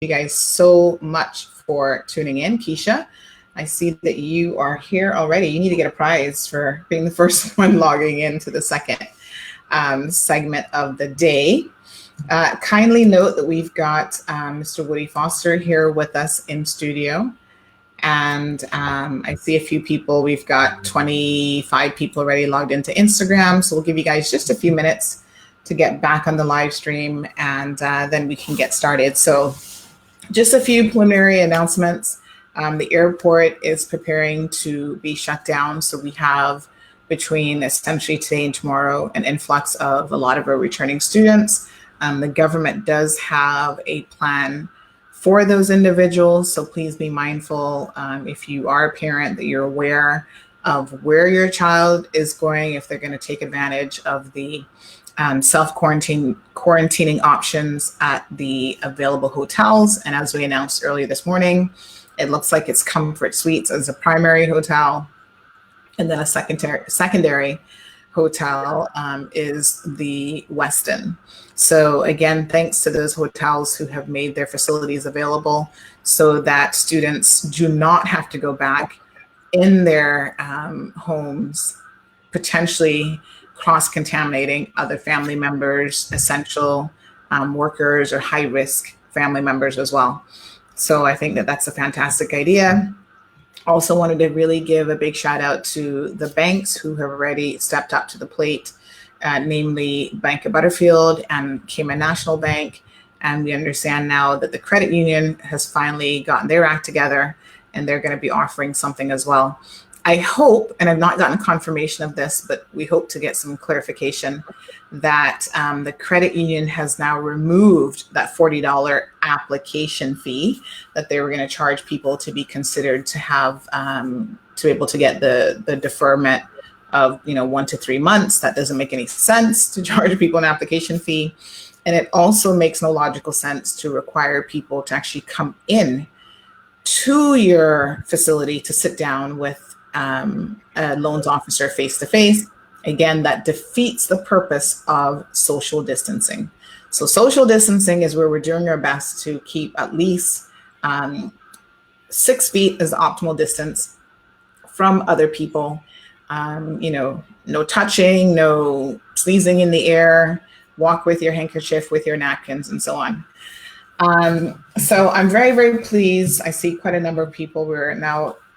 you guys so much for tuning in. Keisha, I see that you are here already. You need to get a prize for being the first one logging into the second segment of the day. Kindly note that we've got Mr. Woody Foster here with us in studio. And I see a few people. We've got 25 people already logged into Instagram. So we'll give you guys just a few minutes to get back on the live stream, and then we can get started. So just a few preliminary announcements. The airport is preparing to be shut down. So we have, between essentially today and tomorrow, an influx of a lot of our returning students. The government does have a plan for those individuals. So please be mindful, if you are a parent, that you're aware of where your child is going, if they're going to take advantage of the self-quarantining options at the available hotels. And as we announced earlier this morning, it looks like it's Comfort Suites as a primary hotel, and then a secondary hotel is the Westin. So again, thanks to those hotels who have made their facilities available so that students do not have to go back in their homes, potentially cross-contaminating other family members, essential workers, or high-risk family members as well. So I think that that's a fantastic idea. Also wanted to really give a big shout out to the banks who have already stepped up to the plate, namely Bank of Butterfield and Cayman National Bank. And we understand now that the credit union has finally gotten their act together, and they're going to be offering something as well. I hope, and I've not gotten confirmation of this, but we hope to get some clarification that the credit union has now removed that $40 application fee that they were going to charge people to be considered to have, to be able to get the deferment of 1 to 3 months. That doesn't make any sense to charge people an application fee. And it also makes no logical sense to require people to actually come in to your facility to sit down with a loans officer face-to-face. Again, that defeats the purpose of social distancing. So social distancing is where we're doing our best to keep at least 6 feet as the optimal distance from other people. No touching, no sneezing in the air, walk with your handkerchief, with your napkins, and so on. So I'm very, very pleased. I see quite a number of people.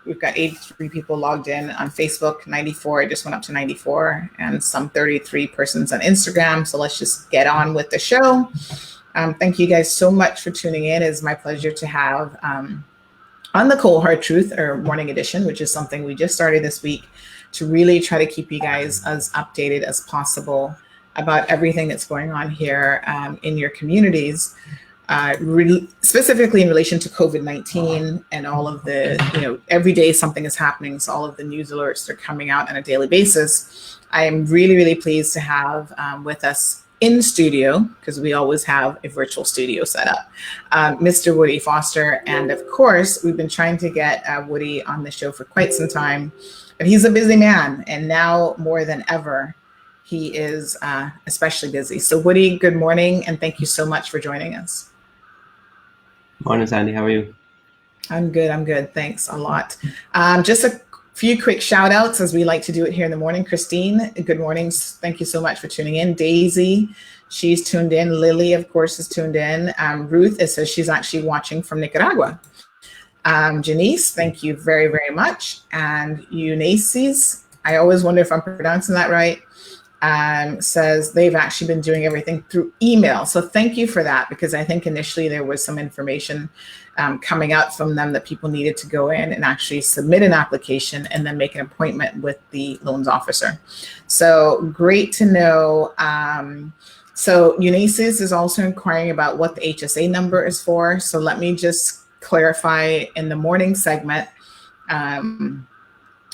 We've got 83 people logged in on Facebook, 94. I just went up to 94, and some 33 persons on Instagram. So let's just get on with the show. Thank you guys so much for tuning in. It's my pleasure to have on the Cold Hard Truth, or morning edition, which is something we just started this week, to really try to keep you guys as updated as possible about everything that's going on here in your communities. Specifically in relation to COVID-19 and all of the, every day something is happening. So all of the news alerts are coming out on a daily basis. I am really, really pleased to have with us in studio, because we always have a virtual studio set up, Mr. Woody Foster. And of course, we've been trying to get Woody on the show for quite some time, but he's a busy man. And now more than ever, he is especially busy. So Woody, good morning. And thank you so much for joining us. Morning, Sandy. How are you? I'm good. Thanks a lot. Just a few quick shout outs, as we like to do it here in the morning. Christine, good morning. Thank you so much for tuning in. Daisy, she's tuned in. Lily, of course, is tuned in. Ruth, it says she's actually watching from Nicaragua. Janice, thank you very, very much. And Eunices, I always wonder if I'm pronouncing that right, says they've actually been doing everything through email. So thank you for that, because I think initially there was some information coming out from them that people needed to go in and actually submit an application and then make an appointment with the loans officer. So great to know. So Eunice is also inquiring about what the HSA number is for. So let me just clarify. In the morning segment,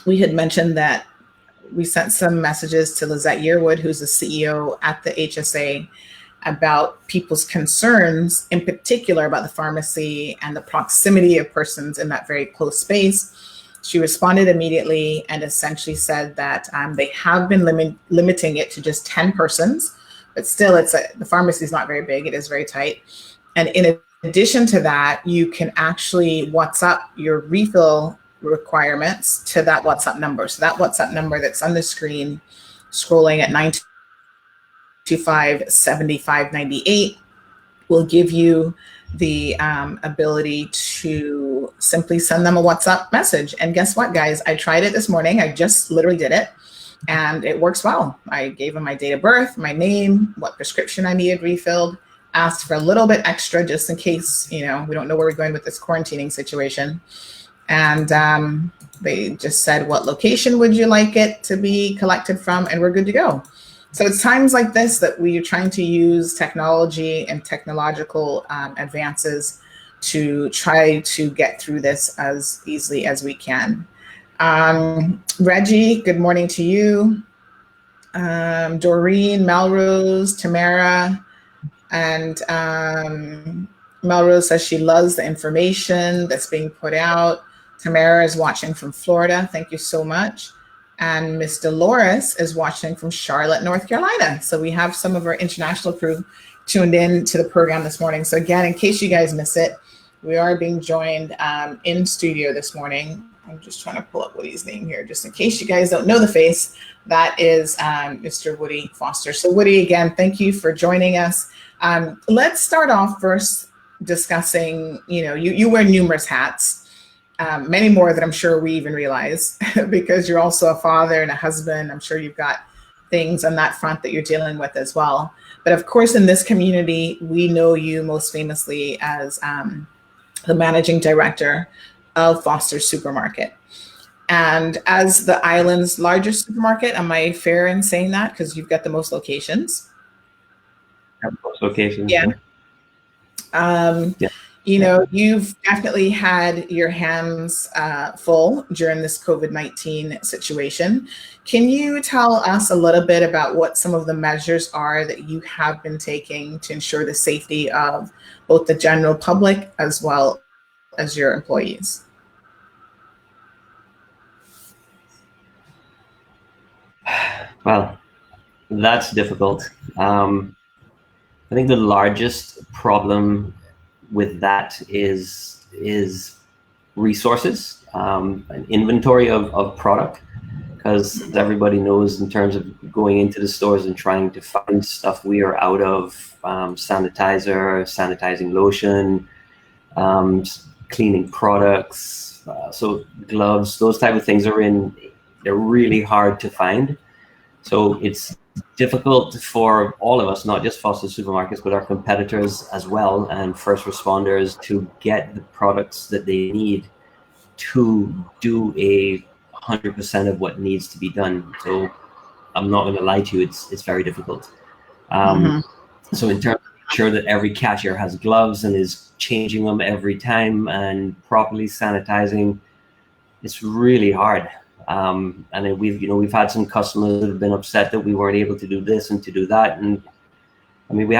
we had mentioned that we sent some messages to Lizette Yearwood, who's the CEO at the HSA, about people's concerns, in particular about the pharmacy and the proximity of persons in that very close space. She responded immediately and essentially said that they have been limiting it to just 10 persons, but still the pharmacy is not very big. It is very tight. And in addition to that, you can actually WhatsApp your refill requirements to that WhatsApp number. So that WhatsApp number that's on the screen scrolling at 925-7598 will give you the ability to simply send them a WhatsApp message. And guess what, guys? I tried it this morning. I just literally did it, and it works well. I gave them my date of birth, my name, what prescription I needed refilled, asked for a little bit extra just in case, we don't know where we're going with this quarantining situation. And they just said, what location would you like it to be collected from? And we're good to go. So it's times like this that we are trying to use technology and technological advances to try to get through this as easily as we can. Reggie, good morning to you. Doreen, Melrose, Tamara, and Melrose says she loves the information that's being put out. Tamara is watching from Florida. Thank you so much. And Miss Dolores is watching from Charlotte, North Carolina. So we have some of our international crew tuned in to the program this morning. So again, in case you guys miss it, we are being joined in studio this morning. I'm just trying to pull up Woody's name here, just in case you guys don't know the face. That is Mr. Woody Foster. So Woody, again, thank you for joining us. Let's start off first discussing, you wear numerous hats. Many more than I'm sure we even realize, because you're also a father and a husband. I'm sure you've got things on that front that you're dealing with as well. But of course, in this community, we know you most famously as the managing director of Foster's Supermarket. And as the island's largest supermarket, am I fair in saying that? Because you've got the most locations. Most locations. Yeah. Yeah. You've definitely had your hands full during this COVID-19 situation. Can you tell us a little bit about what some of the measures are that you have been taking to ensure the safety of both the general public as well as your employees? Well, that's difficult. I think the largest problem with that is resources, an inventory of product, because as everybody knows, in terms of going into the stores and trying to find stuff, we are out of sanitizer, sanitizing lotion, cleaning products, so gloves, those type of things they're really hard to find. So it's difficult for all of us, not just Foster's Supermarkets, but our competitors as well, and first responders, to get the products that they need to do 100% of what needs to be done. So I'm not going to lie to you, it's very difficult. So in terms of making sure that every cashier has gloves and is changing them every time and properly sanitizing, it's really hard. And then we've had some customers that have been upset that we weren't able to do this and to do that. And I mean, we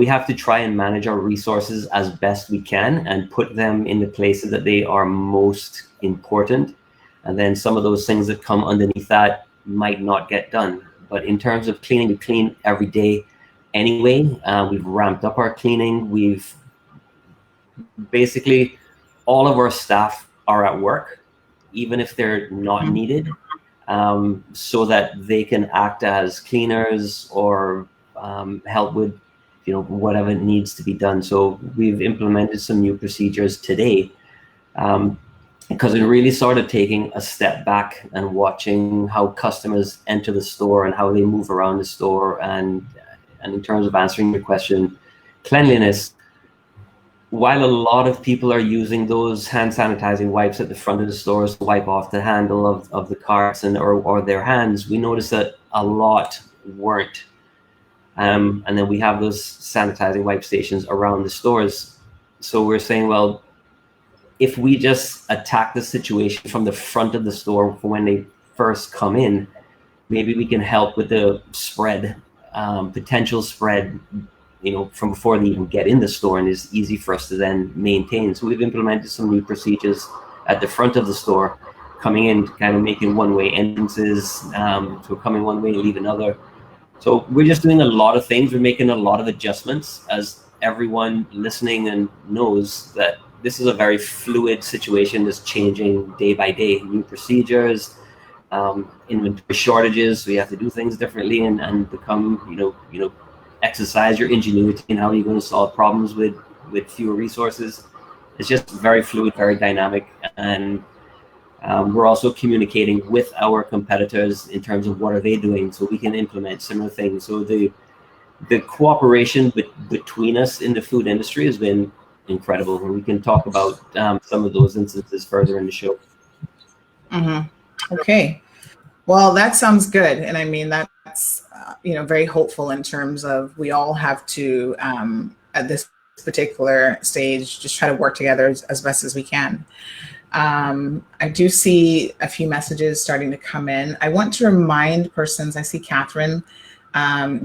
have to try and manage our resources as best we can and put them in the places that they are most important. And then some of those things that come underneath that might not get done. But in terms of cleaning, we clean every day anyway. We've ramped up our cleaning. We've basically, all of our staff are at work, even if they're not needed, so that they can act as cleaners or help with, whatever needs to be done. So we've implemented some new procedures today, because we really started taking a step back and watching how customers enter the store and how they move around the store. And in terms of answering your question, cleanliness, while a lot of people are using those hand sanitizing wipes at the front of the stores to wipe off the handle of the carts or their hands, we noticed that a lot weren't. And then we have those sanitizing wipe stations around the stores. So we're saying, well, if we just attack the situation from the front of the store when they first come in, maybe we can help with the spread, potential spread, from before they even get in the store, and it's easy for us to then maintain. So we've implemented some new procedures at the front of the store, coming in, kind of making one-way entrances, so coming one way, leave another. So we're just doing a lot of things. We're making a lot of adjustments as everyone listening and knows that this is a very fluid situation that's changing day by day. New procedures, inventory shortages, so you have to do things differently and become, exercise your ingenuity in how you're going to solve problems with fewer resources. It's just very fluid, very dynamic, and we're also communicating with our competitors in terms of what are they doing, so we can implement similar things. So the cooperation between us in the food industry has been incredible, and we can talk about some of those instances further in the show. Mm-hmm. Okay. Well, that sounds good. And I mean, that's, very hopeful in terms of we all have to, at this particular stage, just try to work together as best as we can. I do see a few messages starting to come in. I want to remind persons, I see Catherine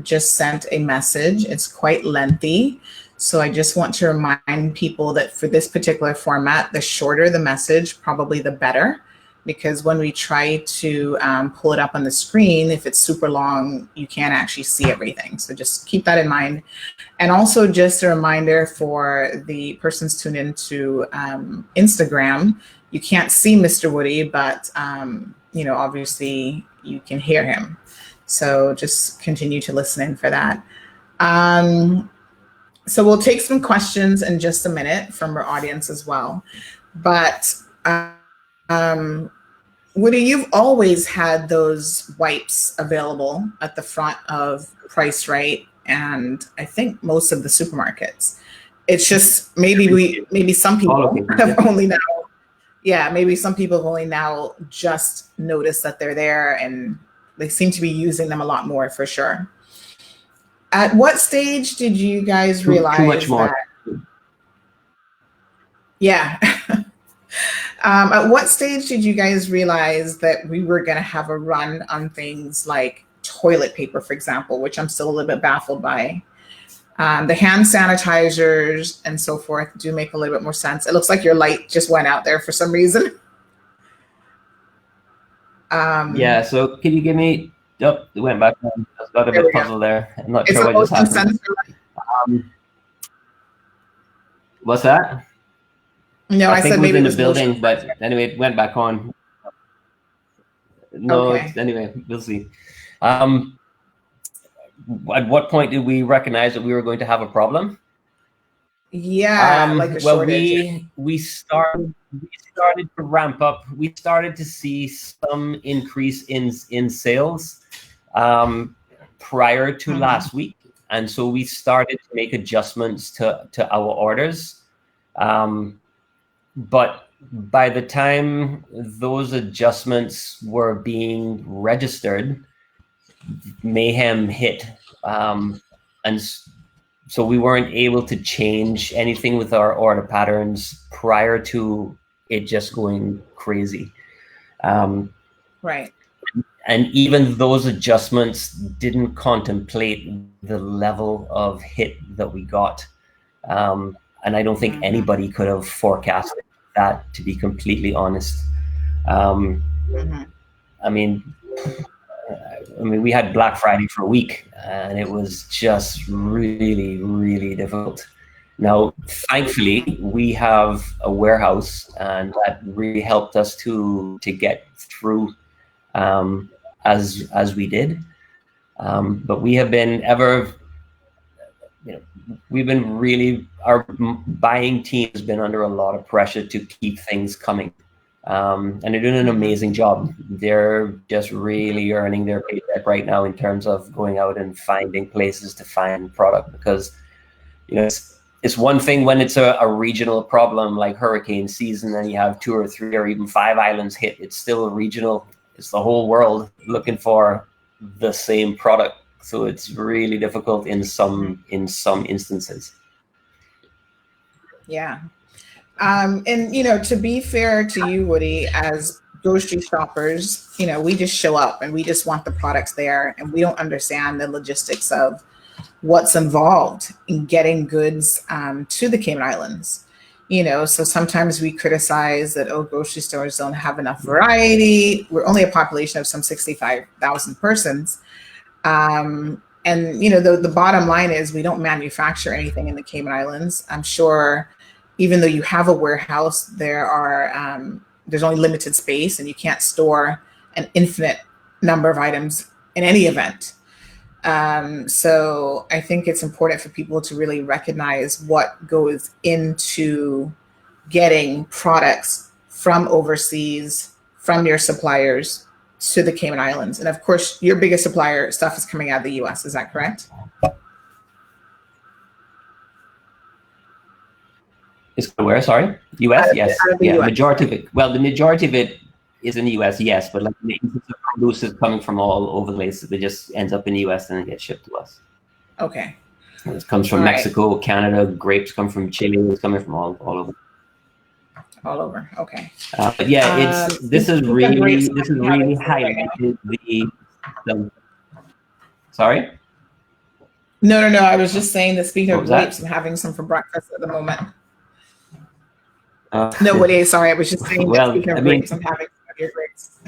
just sent a message. It's quite lengthy. So I just want to remind people that for this particular format, the shorter the message, probably the better. Because when we try to pull it up on the screen, if it's super long, you can't actually see everything. So just keep that in mind. And also just a reminder for the persons tuned into Instagram, you can't see Mr. Woody, but obviously you can hear him. So just continue to listen in for that. So we'll take some questions in just a minute from our audience as well. But Woody, you've always had those wipes available at the front of Price Right, and I think most of the supermarkets. It's just maybe some people have only now, maybe some people have only now just noticed that they're there, and they seem to be using them a lot more for sure. At what stage did you guys realize too much more? At what stage did you guys realize that we were going to have a run on things like toilet paper, for example, which I'm still a little bit baffled by? The hand sanitizers and so forth do make a little bit more sense. It looks like your light just went out there for some reason. So can you give me, it went back. I got a bit puzzled there. I'm not sure what just happened. What's that? No, I said maybe it was in the building, but anyway, it went back on. No, okay. Anyway, we'll see. At what point did we recognize that we were going to have a problem? Yeah, like a shortage. We started to ramp up. We started to see some increase in sales prior to last week, and so we started to make adjustments to our orders. But by the time those adjustments were being registered, mayhem hit. And so we weren't able to change anything with our order patterns prior to it just going crazy. Right. And even those adjustments didn't contemplate the level of hit that we got. And I don't think anybody could have forecasted that, to be completely honest. I mean, we had Black Friday for a week, and it was just really, really difficult. Now, thankfully, we have a warehouse, and that really helped us to get through as we did. But we have been our buying team has been under a lot of pressure to keep things coming. And they're doing an amazing job. They're just really earning their paycheck right now in terms of going out and finding places to find product, because it's one thing when it's a regional problem like hurricane season and you have 2 or 3 or even 5 islands hit. It's still regional. It's the whole world looking for the same product. So it's really difficult in some instances. Yeah. And, to be fair to you, Woody, as grocery shoppers, we just show up and we just want the products there, and we don't understand the logistics of what's involved in getting goods to the Cayman Islands. So sometimes we criticize that, grocery stores don't have enough variety. We're only a population of some 65,000 persons. And And the bottom line is we don't manufacture anything in the Cayman Islands. I'm sure even though you have a warehouse, there's only limited space and you can't store an infinite number of items in any event. So I think it's important for people to really recognize what goes into getting products from overseas, from your suppliers to the Cayman Islands. And of course, your biggest supplier stuff is coming out of the US. Is that correct? Is where? Sorry, US. Yes. Yeah. US. Majority of it. Well, the majority of it is in the US. Yes, but like the produce is coming from all over the place. It just ends up in the US and then gets shipped to us. Okay. It comes from Mexico, Canada. Grapes come from Chile. It's coming from all over. All over. Okay. But yeah, this is really highlighted the. Sorry. No. I was just saying that speaking of grapes, I'm having some for breakfast at the moment. Nobody. Sorry, I was just saying. Well, speaking of grapes, I'm having some of your grapes.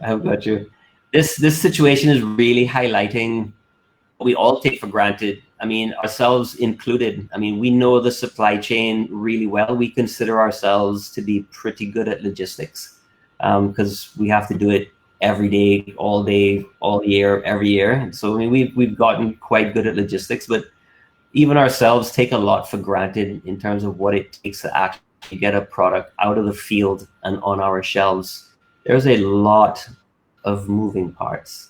I got you. This situation is really highlighting what we all take for granted. I mean, ourselves included. I mean, we know the supply chain really well. We consider ourselves to be pretty good at logistics because we have to do it every day, all year, every year. And so I mean, we've gotten quite good at logistics, but even ourselves take a lot for granted in terms of what it takes to actually get a product out of the field and on our shelves. There's a lot of moving parts.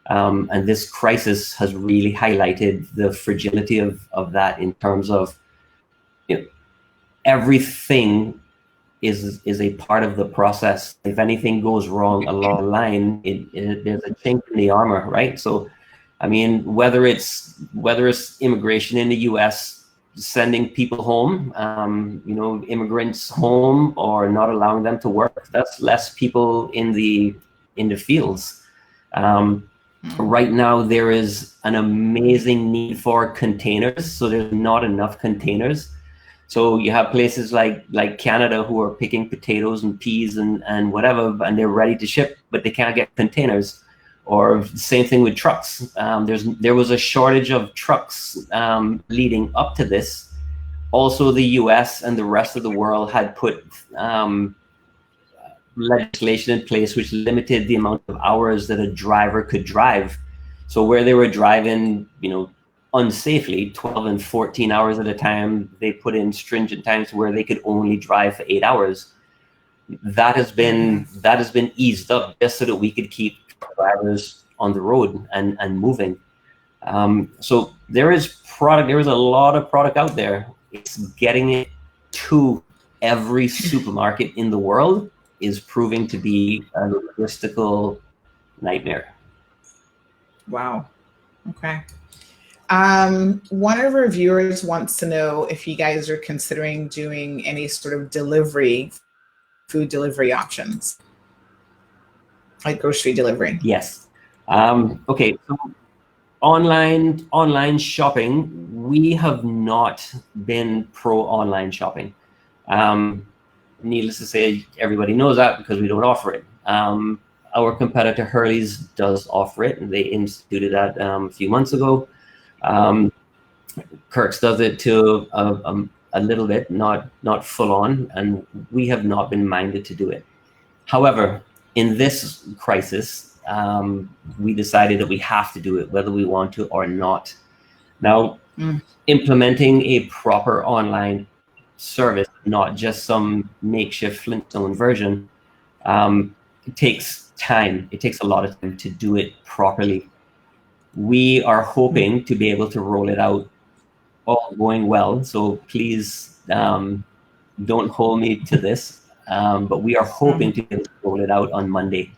And this crisis has really highlighted the fragility of that in terms of everything is a part of the process. If anything goes wrong along the line, there's a chink in the armor, right? So, I mean, whether it's immigration in the U.S. sending people home, immigrants home, or not allowing them to work, that's less people in the fields. Right now, there is an amazing need for containers, so there's not enough containers. So you have places like Canada who are picking potatoes and peas and whatever, and they're ready to ship, but they can't get containers. Or the same thing with trucks. There was a shortage of trucks leading up to this. Also, the U.S. and the rest of the world had put legislation in place which limited the amount of hours that a driver could drive. So where they were driving, unsafely, 12 and 14 hours at a time, they put in stringent times where they could only drive for 8 hours. That has been eased up just so that we could keep drivers on the road and moving. So there is a lot of product out there. It's getting it to every supermarket in the world is proving to be a logistical nightmare. Wow. Okay. One of our viewers wants to know if you guys are considering doing any sort of food delivery options, like grocery delivery. Yes. Okay. So online shopping, we have not been pro online shopping. Needless to say, everybody knows that because we don't offer it. Our competitor Hurley's does offer it, and they instituted that a few months ago. Kirk's does it to a little bit, not full on, and we have not been minded to do it. However, in this crisis, we decided that we have to do it, whether we want to or not. Now, implementing a proper online service, not just some makeshift Flintstone version, it takes time. It takes a lot of time to do it properly. We are hoping to be able to roll it out, all going well. So please don't hold me to this, but we are hoping to be able to roll it out on Monday.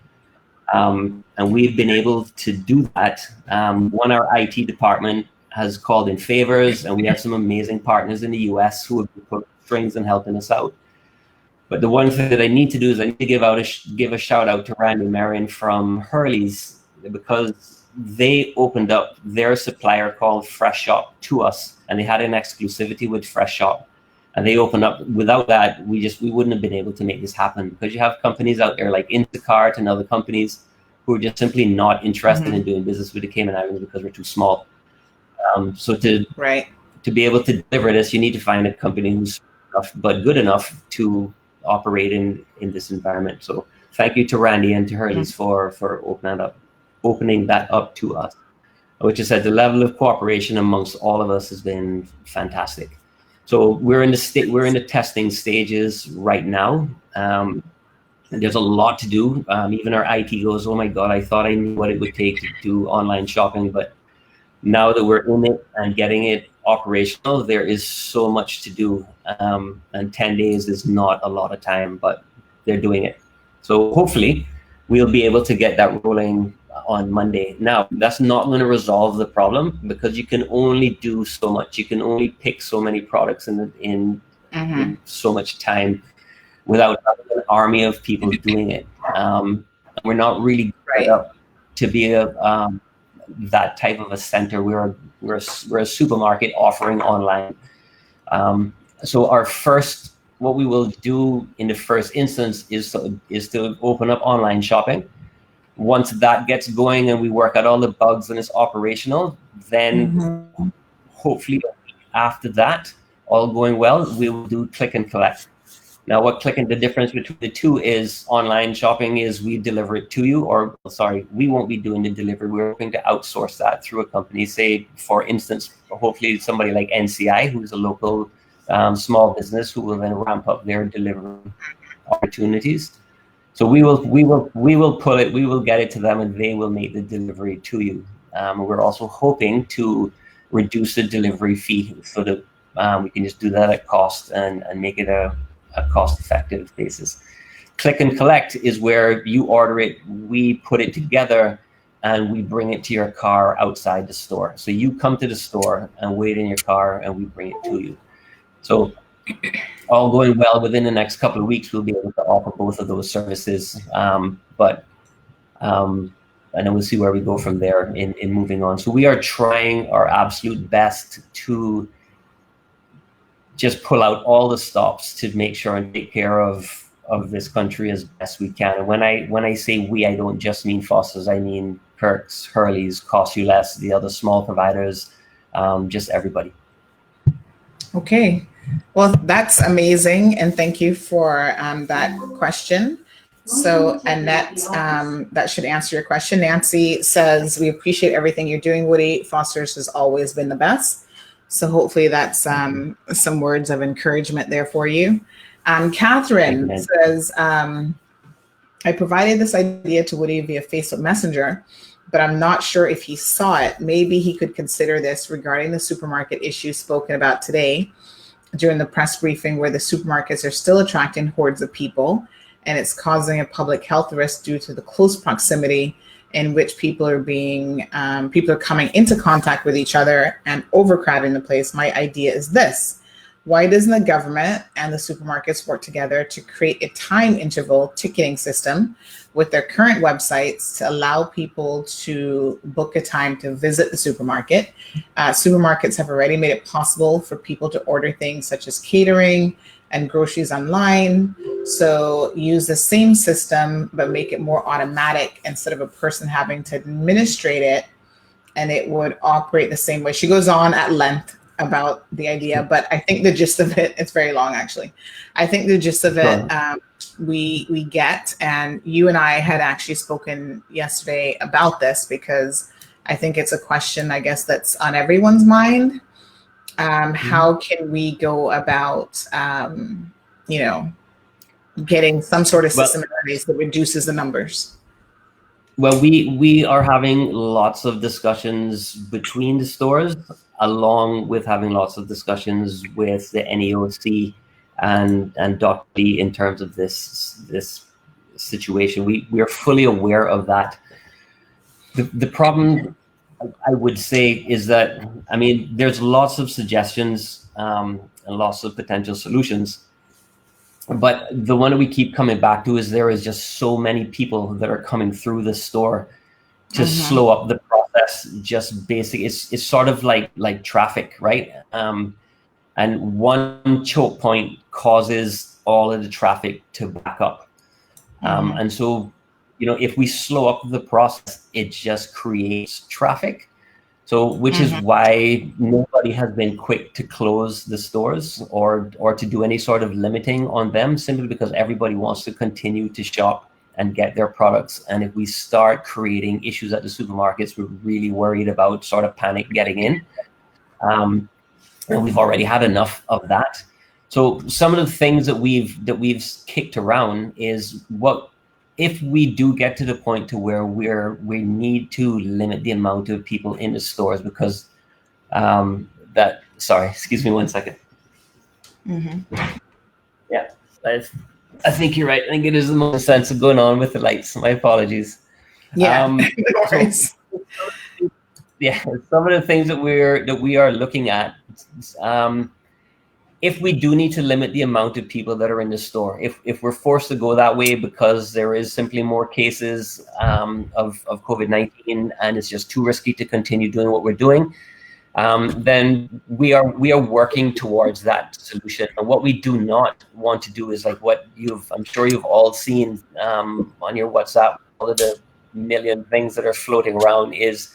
And we've been able to do that. Our IT department has called in favors, and we have some amazing partners in the US who have put strings and helping us out. But the one thing that I need to do is I need to give a shout out to Randy Marion from Hurley's, because they opened up their supplier called Fresh Shop to us, and they had an exclusivity with Fresh Shop. And they opened up. Without that, we wouldn't have been able to make this happen, because you have companies out there like Instacart and other companies who are just simply not interested in doing business with the Cayman Islands because we're too small. So to be able to deliver this, you need to find a company who's enough, but good enough to operate in this environment. So thank you to Randy and to Hurley's for opening that up to us. Which is that the level of cooperation amongst all of us has been fantastic. So we're in the testing stages right now. There's a lot to do. Even our IT goes, oh my God, I thought I knew what it would take to do online shopping, but now that we're in it and getting it operational, there is so much to do. And 10 days is not a lot of time, but they're doing it. So hopefully we'll be able to get that rolling on Monday. Now, that's not going to resolve the problem because you can only do so much. You can only pick so many products in so much time without an army of people doing it. We're not really set up to be that type of a center. We're a supermarket offering online. So what we will do in the first instance is to open up online shopping. Once that gets going and we work out all the bugs and it's operational, then hopefully after that, all going well, we will do click and collect. Now, the difference between the two is online shopping is we deliver it to you, we won't be doing the delivery. We're hoping to outsource that through a company, say, for instance, hopefully somebody like NCI, who's a local small business who will then ramp up their delivery opportunities. So we will get it to them and they will make the delivery to you. We're also hoping to reduce the delivery fee so that we can just do that at cost and make it a cost-effective basis. Click and collect is where you order it, we put it together, and we bring it to your car outside the store. So you come to the store and wait in your car and we bring it to you. So all going well, within the next couple of weeks, we'll be able to offer both of those services. And then we'll see where we go from there in moving on. So we are trying our absolute best to just pull out all the stops to make sure and take care of this country as best we can. And when I say we, I don't just mean Foster's, I mean Kirk's, Hurley's, Cost You Less, the other small providers, just everybody. Okay. Well, that's amazing. And thank you for that question. So Annette, that should answer your question. Nancy says, we appreciate everything you're doing, Woody. Foster's has always been the best. So hopefully that's some words of encouragement there for you. Catherine says, I provided this idea to Woody via Facebook Messenger, but I'm not sure if he saw it. Maybe he could consider this regarding the supermarket issue spoken about today during the press briefing, where the supermarkets are still attracting hordes of people and it's causing a public health risk due to the close proximity in which people are coming into contact with each other and overcrowding the place. My idea is this: why doesn't the government and the supermarkets work together to create a time interval ticketing system with their current websites to allow people to book a time to visit the supermarket? Supermarkets have already made it possible for people to order things such as catering and groceries online. So use the same system, but make it more automatic instead of a person having to administrate it, and it would operate the same way. She goes on at length about the idea, but I think the gist of it, it's very long actually. I think the gist of it, we get, and you and I had actually spoken yesterday about this because I think it's a question, I guess, that's on everyone's mind. How can we go about, getting some sort of system in place that reduces the numbers? Well, we are having lots of discussions between the stores, along with having lots of discussions with the NEOC and Dr. Lee in terms of this situation. We are fully aware of that. The problem, I would say, is that, I mean, there's lots of suggestions and lots of potential solutions. But the one that we keep coming back to is there is just so many people that are coming through the store to slow up the process. Just basic, it's sort of like traffic, right? And one choke point causes all of the traffic to back up. And so if we slow up the process, it just creates traffic. So, which is why nobody has been quick to close the stores or to do any sort of limiting on them, simply because everybody wants to continue to shop and get their products. And if we start creating issues at the supermarkets, we're really worried about sort of panic getting in. And we've already had enough of that. So some of the things that we've kicked around is, what if we do get to the point to where we need to limit the amount of people in the stores, because sorry, excuse me 1 second. Yeah, I think you're right. I think it is the most sense of going on with the lights. My apologies. Yeah. Yeah, some of the things that we are looking at. If we do need to limit the amount of people that are in the store, if we're forced to go that way because there is simply more cases of COVID-19 and it's just too risky to continue doing what we're doing, then we are working towards that solution. And what we do not want to do is like what I'm sure you've all seen on your WhatsApp, all of the million things that are floating around is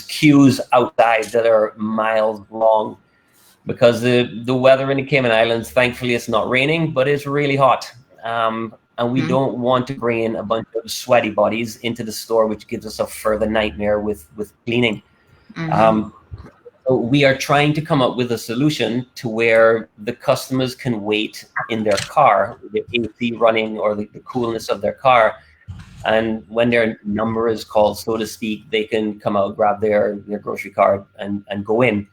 queues outside that are miles long. Because the weather in the Cayman Islands, thankfully, it's not raining, but it's really hot. And we don't want to bring in a bunch of sweaty bodies into the store, which gives us a further nightmare with cleaning. So we are trying to come up with a solution to where the customers can wait in their car, the AC running or the coolness of their car. And when their number is called, so to speak, they can come out, grab their grocery card and go in.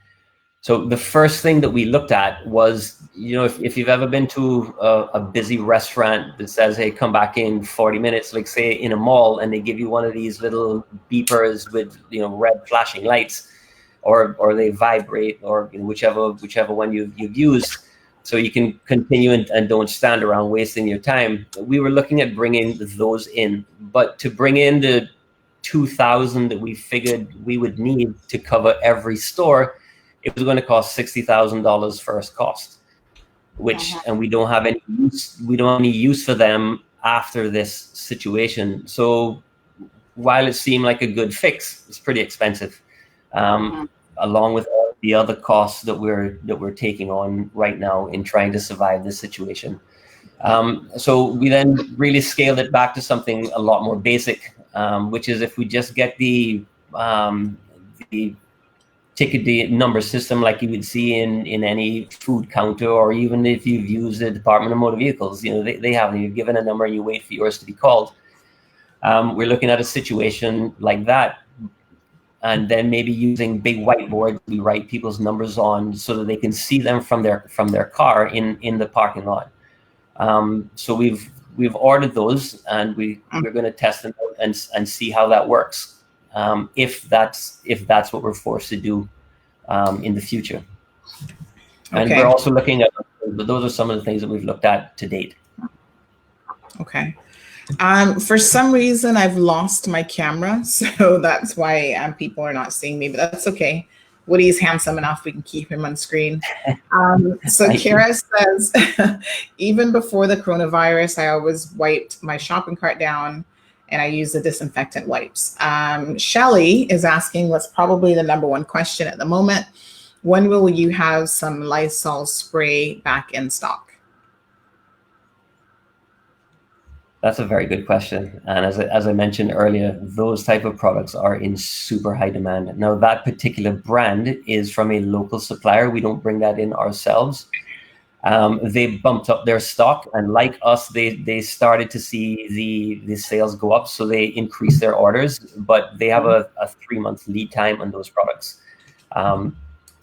So the first thing that we looked at was, if you've ever been to a busy restaurant that says, hey, come back in 40 minutes, like say in a mall, and they give you one of these little beepers with, red flashing lights, or they vibrate, or whichever one you've used, so you can continue and don't stand around wasting your time. We were looking at bringing those in, but to bring in the 2,000 that we figured we would need to cover every store, it was going to cost $60,000 first cost, and we don't have any use. We don't have any use for them after this situation. So while it seemed like a good fix, it's pretty expensive, along with all the other costs that we're taking on right now in trying to survive this situation. So we then really scaled it back to something a lot more basic, which is if we just get the ticket number system like you would see in any food counter, or even if you've used the Department of Motor Vehicles, they have, you're given a number and you wait for yours to be called. We're looking at a situation like that, and then maybe using big whiteboards we write people's numbers on so that they can see them from their car in the parking lot. So we've ordered those, and we're going to test them out and see how that works. If that's what we're forced to do in the future. And we're also looking at, those are some of the things that we've looked at to date. Okay. For some reason, I've lost my camera, so that's why people are not seeing me, but that's okay. Woody's handsome enough, we can keep him on screen. So Kara says, even before the coronavirus, I always wiped my shopping cart down and I use the disinfectant wipes. Shelly is asking what's probably the number one question at the moment. When will you have some Lysol spray back in stock? That's a very good question. And as I mentioned earlier, those type of products are in super high demand. Now, that particular brand is from a local supplier. We don't bring that in ourselves. They bumped up their stock, and like us, they started to see the sales go up, so they increased their orders, but they have a 3-month lead time on those products.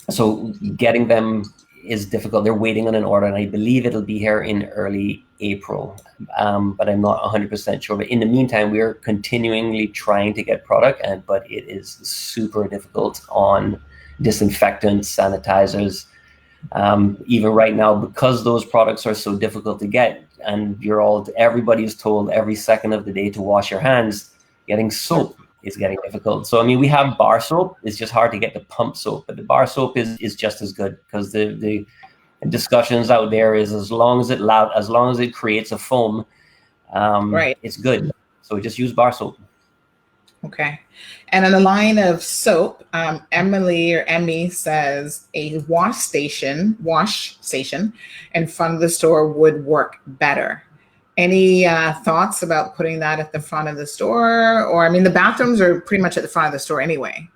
So getting them is difficult. They're waiting on an order, and I believe it'll be here in early April, but I'm not 100% sure. But in the meantime, we're continually trying to get product, but it is super difficult on disinfectants, sanitizers. Even right now, because those products are so difficult to get, and everybody is told every second of the day to wash your hands, getting soap is getting difficult. So, I mean, we have bar soap. It's just hard to get the pump soap, but the bar soap is just as good, because the discussions out there is as long as it creates a foam, it's good. So just use bar soap. Okay. And on the line of soap, Emily or Emmy says a wash station in front of the store would work better. Any thoughts about putting that at the front of the store? Or, I mean, the bathrooms are pretty much at the front of the store anyway.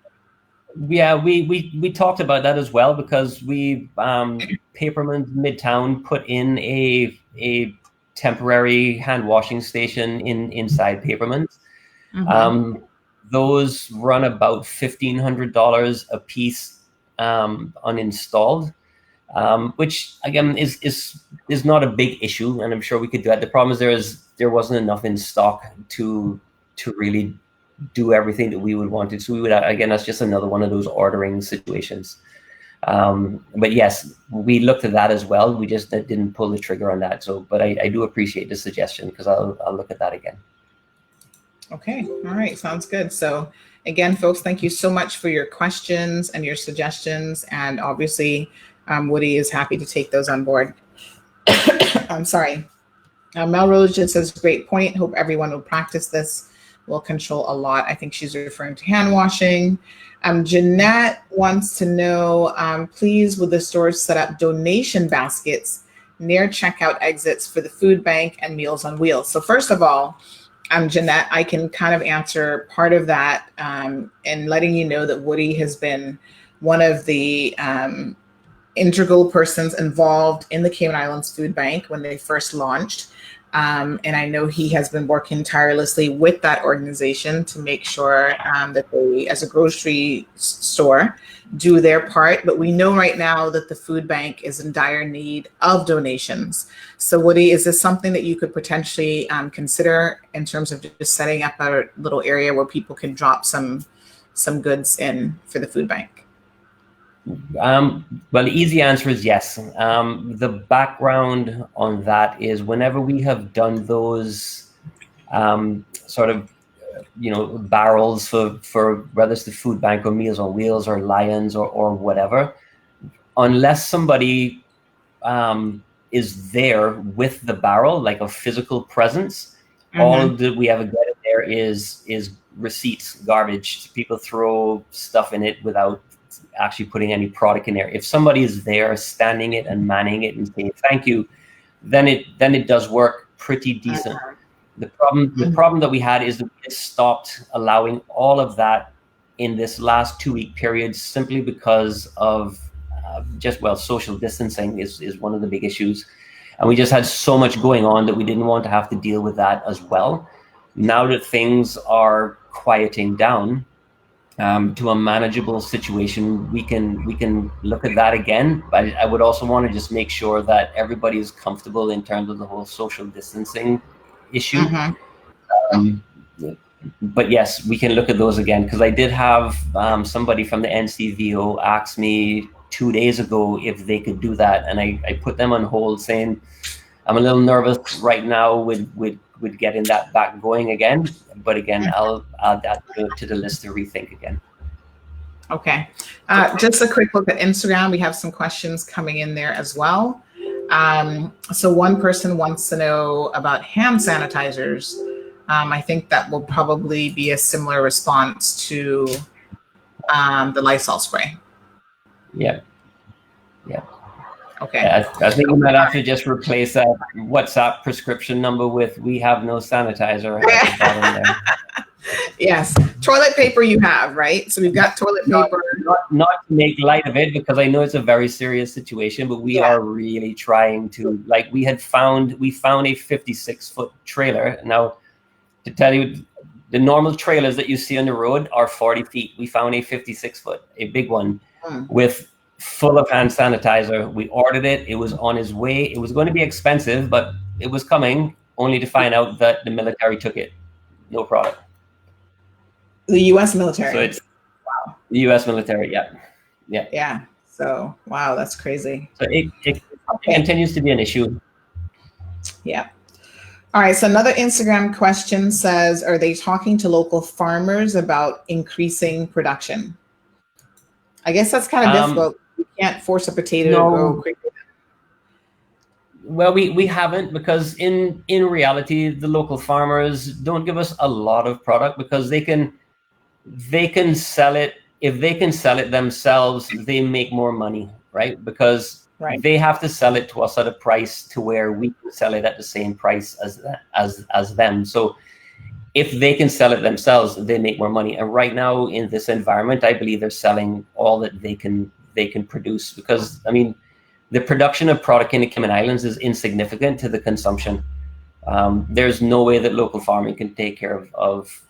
Yeah, we talked about that as well, because we Paperman's Midtown put in a temporary hand washing station inside Paperman's. Mm-hmm. Those run about $1,500 a piece uninstalled, which again is not a big issue, and I'm sure we could do that. The problem is there wasn't enough in stock to really do everything that we would want to. So we would, again, that's just another one of those ordering situations. But yes, we looked at that as well. We just didn't pull the trigger on that. So, but I do appreciate the suggestion, because I'll look at that again. Okay. All right. Sounds good. So again, folks, thank you so much for your questions and your suggestions. And obviously, Woody is happy to take those on board. I'm sorry. Melrose just says, great point. Hope everyone will practice this. Will control a lot. I think she's referring to hand washing. Jeanette wants to know, please, would the stores set up donation baskets near checkout exits for the food bank and Meals on Wheels? So first of all, Jeanette, I can kind of answer part of that in letting you know that Woody has been one of the integral persons involved in the Cayman Islands Food Bank when they first launched. And I know he has been working tirelessly with that organization to make sure that they, as a grocery store, do their part. But we know right now that the food bank is in dire need of donations. So Woody, is this something that you could potentially consider in terms of just setting up a little area where people can drop some goods in for the food bank? Well, the easy answer is yes. The background on that is whenever we have done those sort of, barrels for whether it's the food bank or Meals on Wheels or Lions or whatever, unless somebody is there with the barrel, like a physical presence, all that we ever get in there is receipts, garbage. People throw stuff in it without actually putting any product in there. If somebody is there standing it and manning it and saying thank you, then it does work pretty decent. The problem that we had is that we stopped allowing all of that in this last 2-week period, simply because of social distancing is one of the big issues. And we just had so much going on that we didn't want to have to deal with that as well. Now that things are quieting down to a manageable situation, we can look at that again. But I would also want to just make sure that everybody is comfortable in terms of the whole social distancing issue. But yes, we can look at those again, because I did have somebody from the NCVO ask me 2 days ago if they could do that, and I put them on hold, saying I'm a little nervous right now with getting that back going again. But again, I'll add that to the list to rethink again. Okay. Just a quick look at Instagram. We have some questions coming in there as well. So one person wants to know about hand sanitizers. I think that will probably be a similar response to the Lysol spray. Yeah. Okay. Yeah, I think we might have to just replace that WhatsApp prescription number with "we have no sanitizer" at the bottom there. Yes. Toilet paper you have, right? So we've got toilet paper. Not to make light of it, because I know it's a very serious situation, but we are really trying to, we found a 56-foot trailer. Now, to tell you, the normal trailers that you see on the road are 40 feet. We found a 56-foot, a big one, with full of hand sanitizer. We ordered it. It was on its way. It was going to be expensive, but it was coming, only to find out that the military took it. No product. The U.S. military. So it's the U.S. military. Yeah. Yeah. So, wow, that's crazy. So it continues to be an issue. Yeah. All right. So another Instagram question says, are they talking to local farmers about increasing production? I guess that's kind of difficult. You can't force a potato to grow quickly. Well, we haven't, because in reality, the local farmers don't give us a lot of product because they can sell it. If they can sell it themselves, they make more money, right? Because they have to sell it to us at a price to where we can sell it at the same price as them. So if they can sell it themselves, they make more money. And right now in this environment, I believe they're selling all that they can produce, because I mean, the production of product in the Cayman Islands is insignificant to the consumption. There's no way that local farming can take care of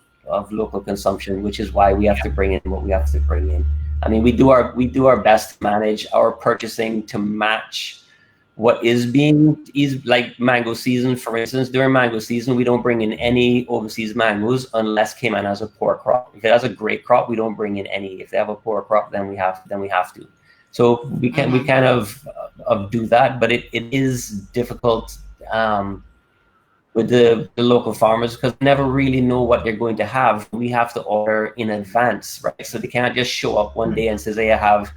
local consumption, which is why we have to bring in what we have to bring in. I mean, we do our best to manage our purchasing to match what is like mango season, for instance. During mango season, we don't bring in any overseas mangoes unless Cayman has a poor crop. If it has a great crop, we don't bring in any. If they have a poor crop, then we have to. So we kind of do that, but it is difficult with the local farmers, because they never really know what they're going to have. We have to order in advance, right? So they can't just show up one day and say, "Hey, I have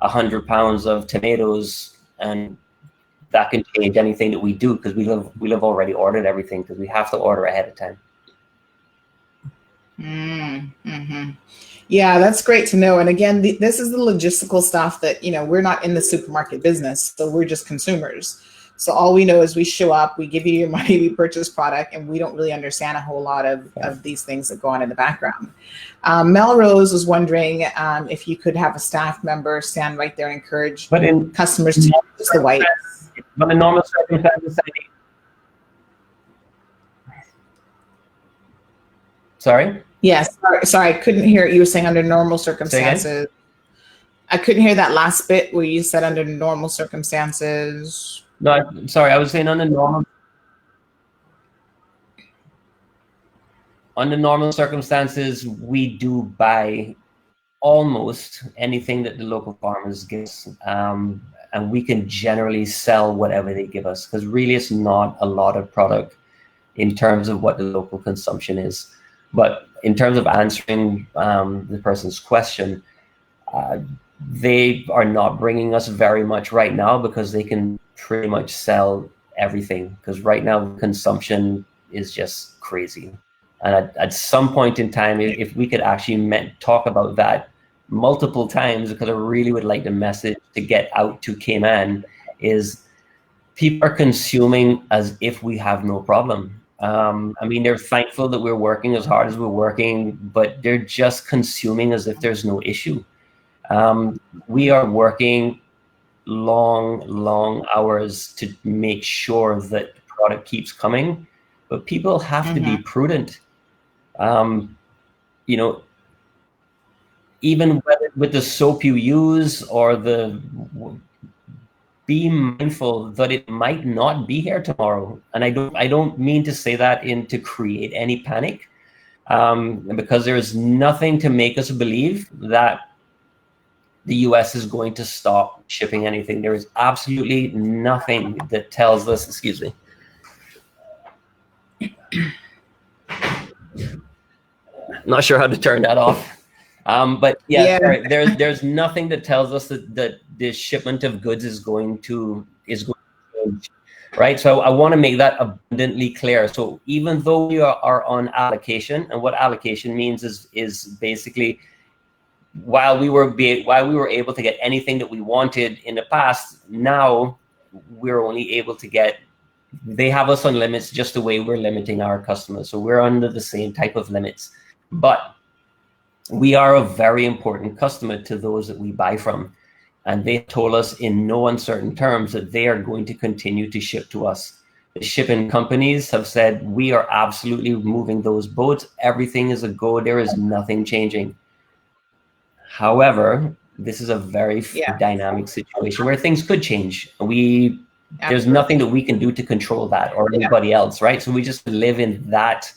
100 pounds of tomatoes," and that can change anything that we do, because we have already ordered everything, because we have to order ahead of time. Mm-hmm. Yeah, that's great to know. And again, this is the logistical stuff that, we're not in the supermarket business, so we're just consumers. So all we know is we show up, we give you your money, we purchase product, and we don't really understand a whole lot of these things that go on in the background. Melrose was wondering if you could have a staff member stand right there and encourage customers to use the wipes. But in normal circumstances, sorry? Yes, sorry, I couldn't hear it. You were saying under normal circumstances. I couldn't hear that last bit where you said under normal circumstances. No, sorry, I was saying under normal circumstances, we do buy almost anything that the local farmers give us, and we can generally sell whatever they give us, because really it's not a lot of product in terms of what the local consumption is. But in terms of answering the person's question, they are not bringing us very much right now, because they can pretty much sell everything, because right now consumption is just crazy. And at some point in time, if we could actually talk about that multiple times, because I really would like the message to get out to Cayman, is people are consuming as if we have no problem. I mean, they're thankful that we're working as hard as we're working, but they're just consuming as if there's no issue. We are working long hours to make sure that the product keeps coming, but people have to be prudent. Even with the soap you use, or be mindful that it might not be here tomorrow. And I don't mean to say that to create any panic, because there's nothing to make us believe that the US is going to stop shipping anything. There is absolutely nothing that tells us, excuse me. Not sure how to turn that off. But sorry, there's nothing that tells us that the shipment of goods is going to change, right? So I want to make that abundantly clear. So even though we are on allocation, and what allocation means is basically, while we were able to get anything that we wanted in the past, now we're only able to get. They have us on limits just the way we're limiting our customers. So we're under the same type of limits, but we are a very important customer to those that we buy from. And they told us in no uncertain terms that they are going to continue to ship to us. The shipping companies have said, we are absolutely moving those boats. Everything is a go. There is nothing changing. However, this is a very dynamic situation where things could change. There's nothing that we can do to control that, or anybody else, right? So we just live in that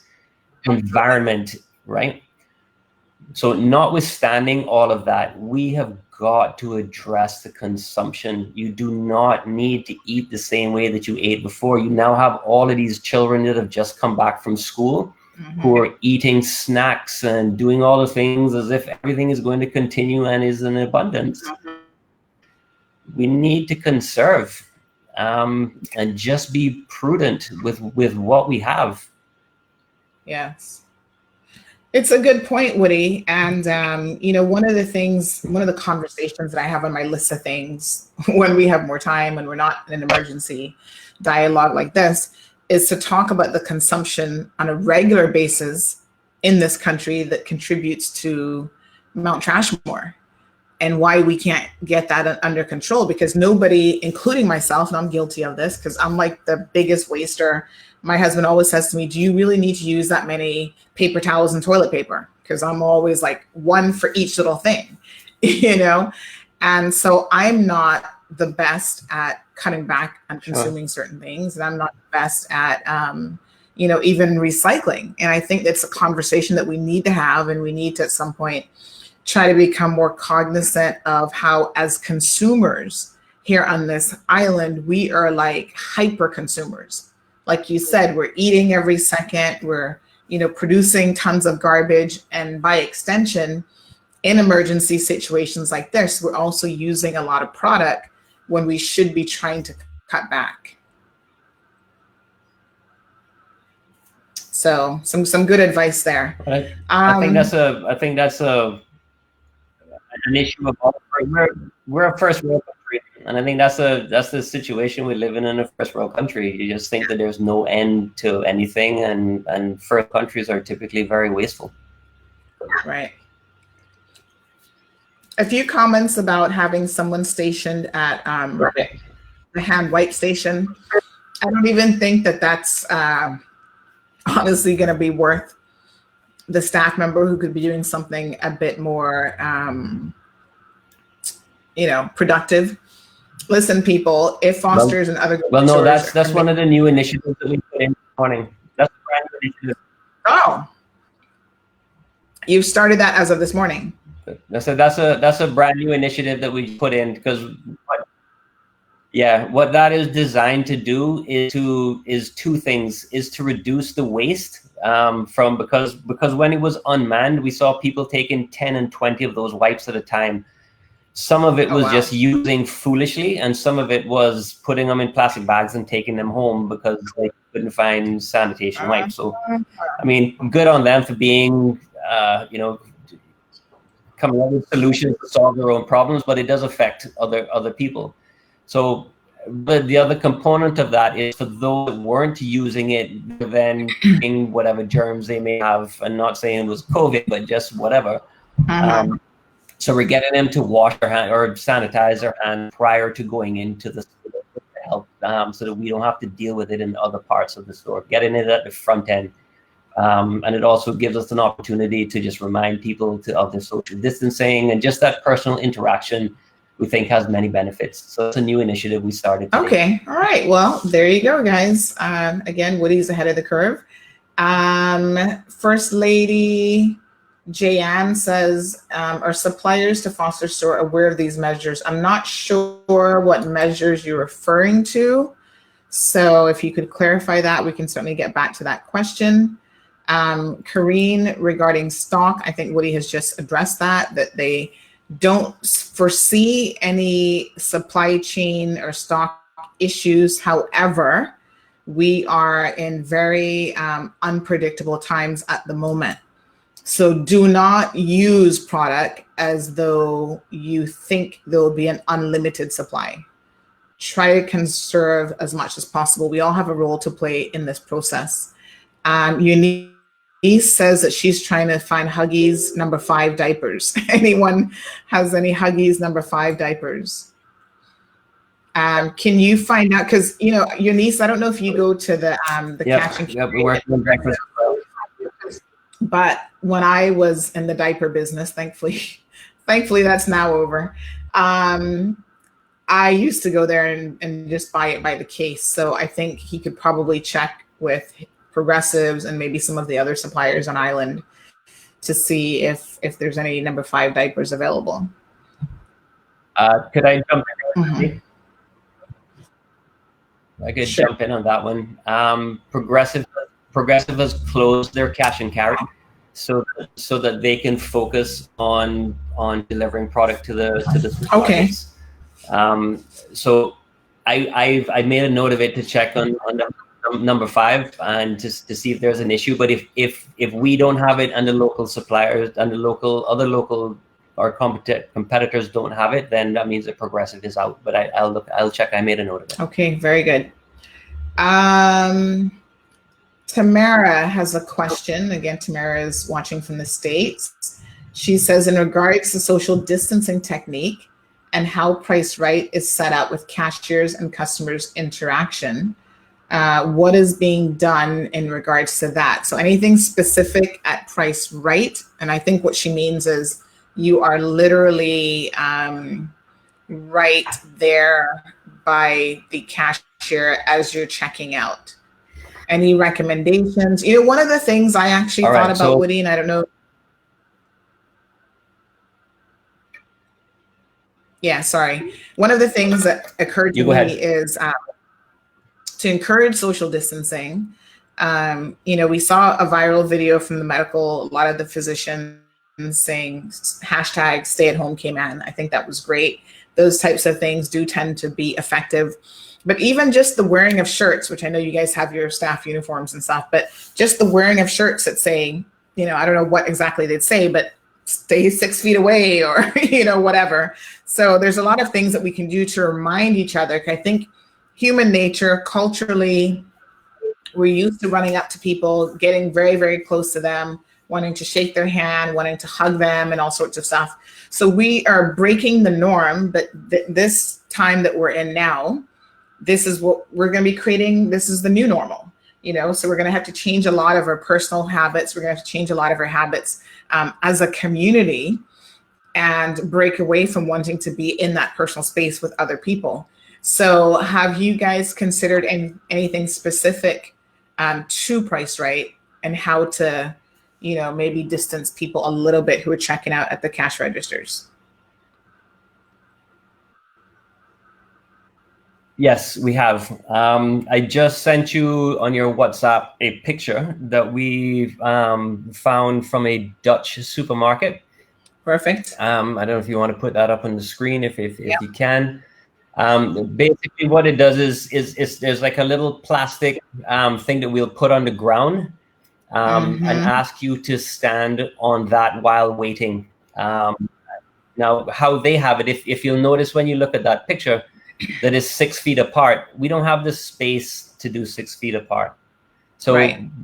environment, right? So notwithstanding all of that, we have got to address the consumption. You do not need to eat the same way that you ate before. You now have all of these children that have just come back from school who are eating snacks and doing all the things as if everything is going to continue and is in abundance. We need to conserve. and just be prudent with what we have. Yes. It's a good point, Woody. And, one of the conversations that I have on my list of things when we have more time, when we're not in an emergency dialogue like this, is to talk about the consumption on a regular basis in this country that contributes to Mount Trashmore, and why we can't get that under control, because nobody, including myself, and I'm guilty of this because I'm like the biggest waster. My husband always says to me, do you really need to use that many paper towels and toilet paper? Because I'm always like one for each little thing, And so I'm not the best at cutting back on consuming certain things. And I'm not the best at, even recycling. And I think that's a conversation that we need to have. And we need to, at some point, try to become more cognizant of how, as consumers here on this island, we are like hyper consumers. Like you said, we're eating every second, we're, producing tons of garbage. And by extension, in emergency situations like this, we're also using a lot of product when we should be trying to cut back. So some good advice there. I think that's an issue of all. We're a first world country, and I think that's the situation we live in a first world country. You just think that there's no end to anything, and first countries are typically very wasteful. Right. A few comments about having someone stationed at the hand wipe station. I don't even think that that's honestly going to be worth the staff member who could be doing something a bit more, productive. Listen, people, if Foster's and other that's one of the new initiatives that we put in this morning. That's a brand new initiative. Oh, you've started that as of this morning. That's a brand new initiative that we put in, because what that is designed to do is two things: is to reduce the waste because when it was unmanned, we saw people taking 10 and 20 of those wipes at a time. Some of it was just using foolishly, and some of it was putting them in plastic bags and taking them home because they couldn't find sanitation wipes. So, I mean, good on them for being, coming up with solutions to solve their own problems, but it does affect other people. So, but the other component of that is for those that weren't using it, then getting whatever germs they may have, and not saying it was COVID, but just whatever. So we're getting them to wash their hand or sanitize their hand prior to going into the store to help, so that we don't have to deal with it in other parts of the store. Getting it at the front end. And it also gives us an opportunity to just remind people of their social distancing, and just that personal interaction we think has many benefits. So it's a new initiative we started today. Okay. All right. Well, there you go, guys. Again, Woody's ahead of the curve. First Lady Jayanne says, are suppliers to Foster Store aware of these measures? I'm not sure what measures you're referring to. So if you could clarify that, we can certainly get back to that question. Karine, regarding stock, I think Woody has just addressed that they don't foresee any supply chain or stock issues. However, we are in very unpredictable times at the moment. So do not use product as though you think there will be an unlimited supply. Try to conserve as much as possible. We all have a role to play in this process. Eunice says that she's trying to find Huggies number 5 diapers. Anyone has any Huggies number 5 diapers? Can you find out? Because Eunice, I don't know if you go to the cash and carry. We work on breakfast. But when I was in the diaper business, thankfully that's now over. I used to go there and just buy it by the case. So I think he could probably check with Progressives and maybe some of the other suppliers on island to see if there's any number 5 diapers available. Could I jump in? Mm-hmm. I could jump in on that one. Progressive has closed their cash and carry so that they can focus on delivering product to the suppliers. Okay. So I made a note of it to check on number 5 and just to see if there's an issue. But if we don't have it and the local suppliers and the other local or competitors don't have it, then that means that Progressive is out. But I'll check. I made a note of it. Okay, very good. Tamara has a question. Again, Tamara is watching from the States. She says, in regards to social distancing technique and how Price Right is set up with cashiers and customers interaction, what is being done in regards to that? So anything specific at Price Right? And I think what she means is you are literally right there by the cashier as you're checking out. Any recommendations? You know, one of the things I actually thought about, Woody, and I don't know. Yeah, sorry. One of the things that occurred to me is to encourage social distancing. You know, we saw a viral video from the a lot of the physicians saying hashtag stay at home came in. I think that was great. Those types of things do tend to be effective. But even just the wearing of shirts, which I know you guys have your staff uniforms and stuff, but just the wearing of shirts that say, you know, I don't know what exactly they'd say, but stay 6 feet away or, you know, whatever. So there's a lot of things that we can do to remind each other. I think human nature, culturally, we're used to running up to people, getting very, very close to them, wanting to shake their hand, wanting to hug them and all sorts of stuff. So we are breaking the norm, but this time that we're in now, this is what we're going to be creating. This is the new normal, you know, so we're going to have to change a lot of our personal habits. We're going to have to change a lot of our habits as a community and break away from wanting to be in that personal space with other people. So have you guys considered anything specific to Price Right and how to, you know, maybe distance people a little bit who are checking out at the cash registers? Yes, we have. I just sent you on your WhatsApp a picture that we found from a Dutch supermarket. Perfect. I don't know if you want to put that up on the screen if you can. Basically, what it does is there's like a little plastic thing that we'll put on the ground and ask you to stand on that while waiting. Now, how they have it, if you'll notice when you look at that picture, that is 6 feet apart. We don't have the space to do 6 feet apart. So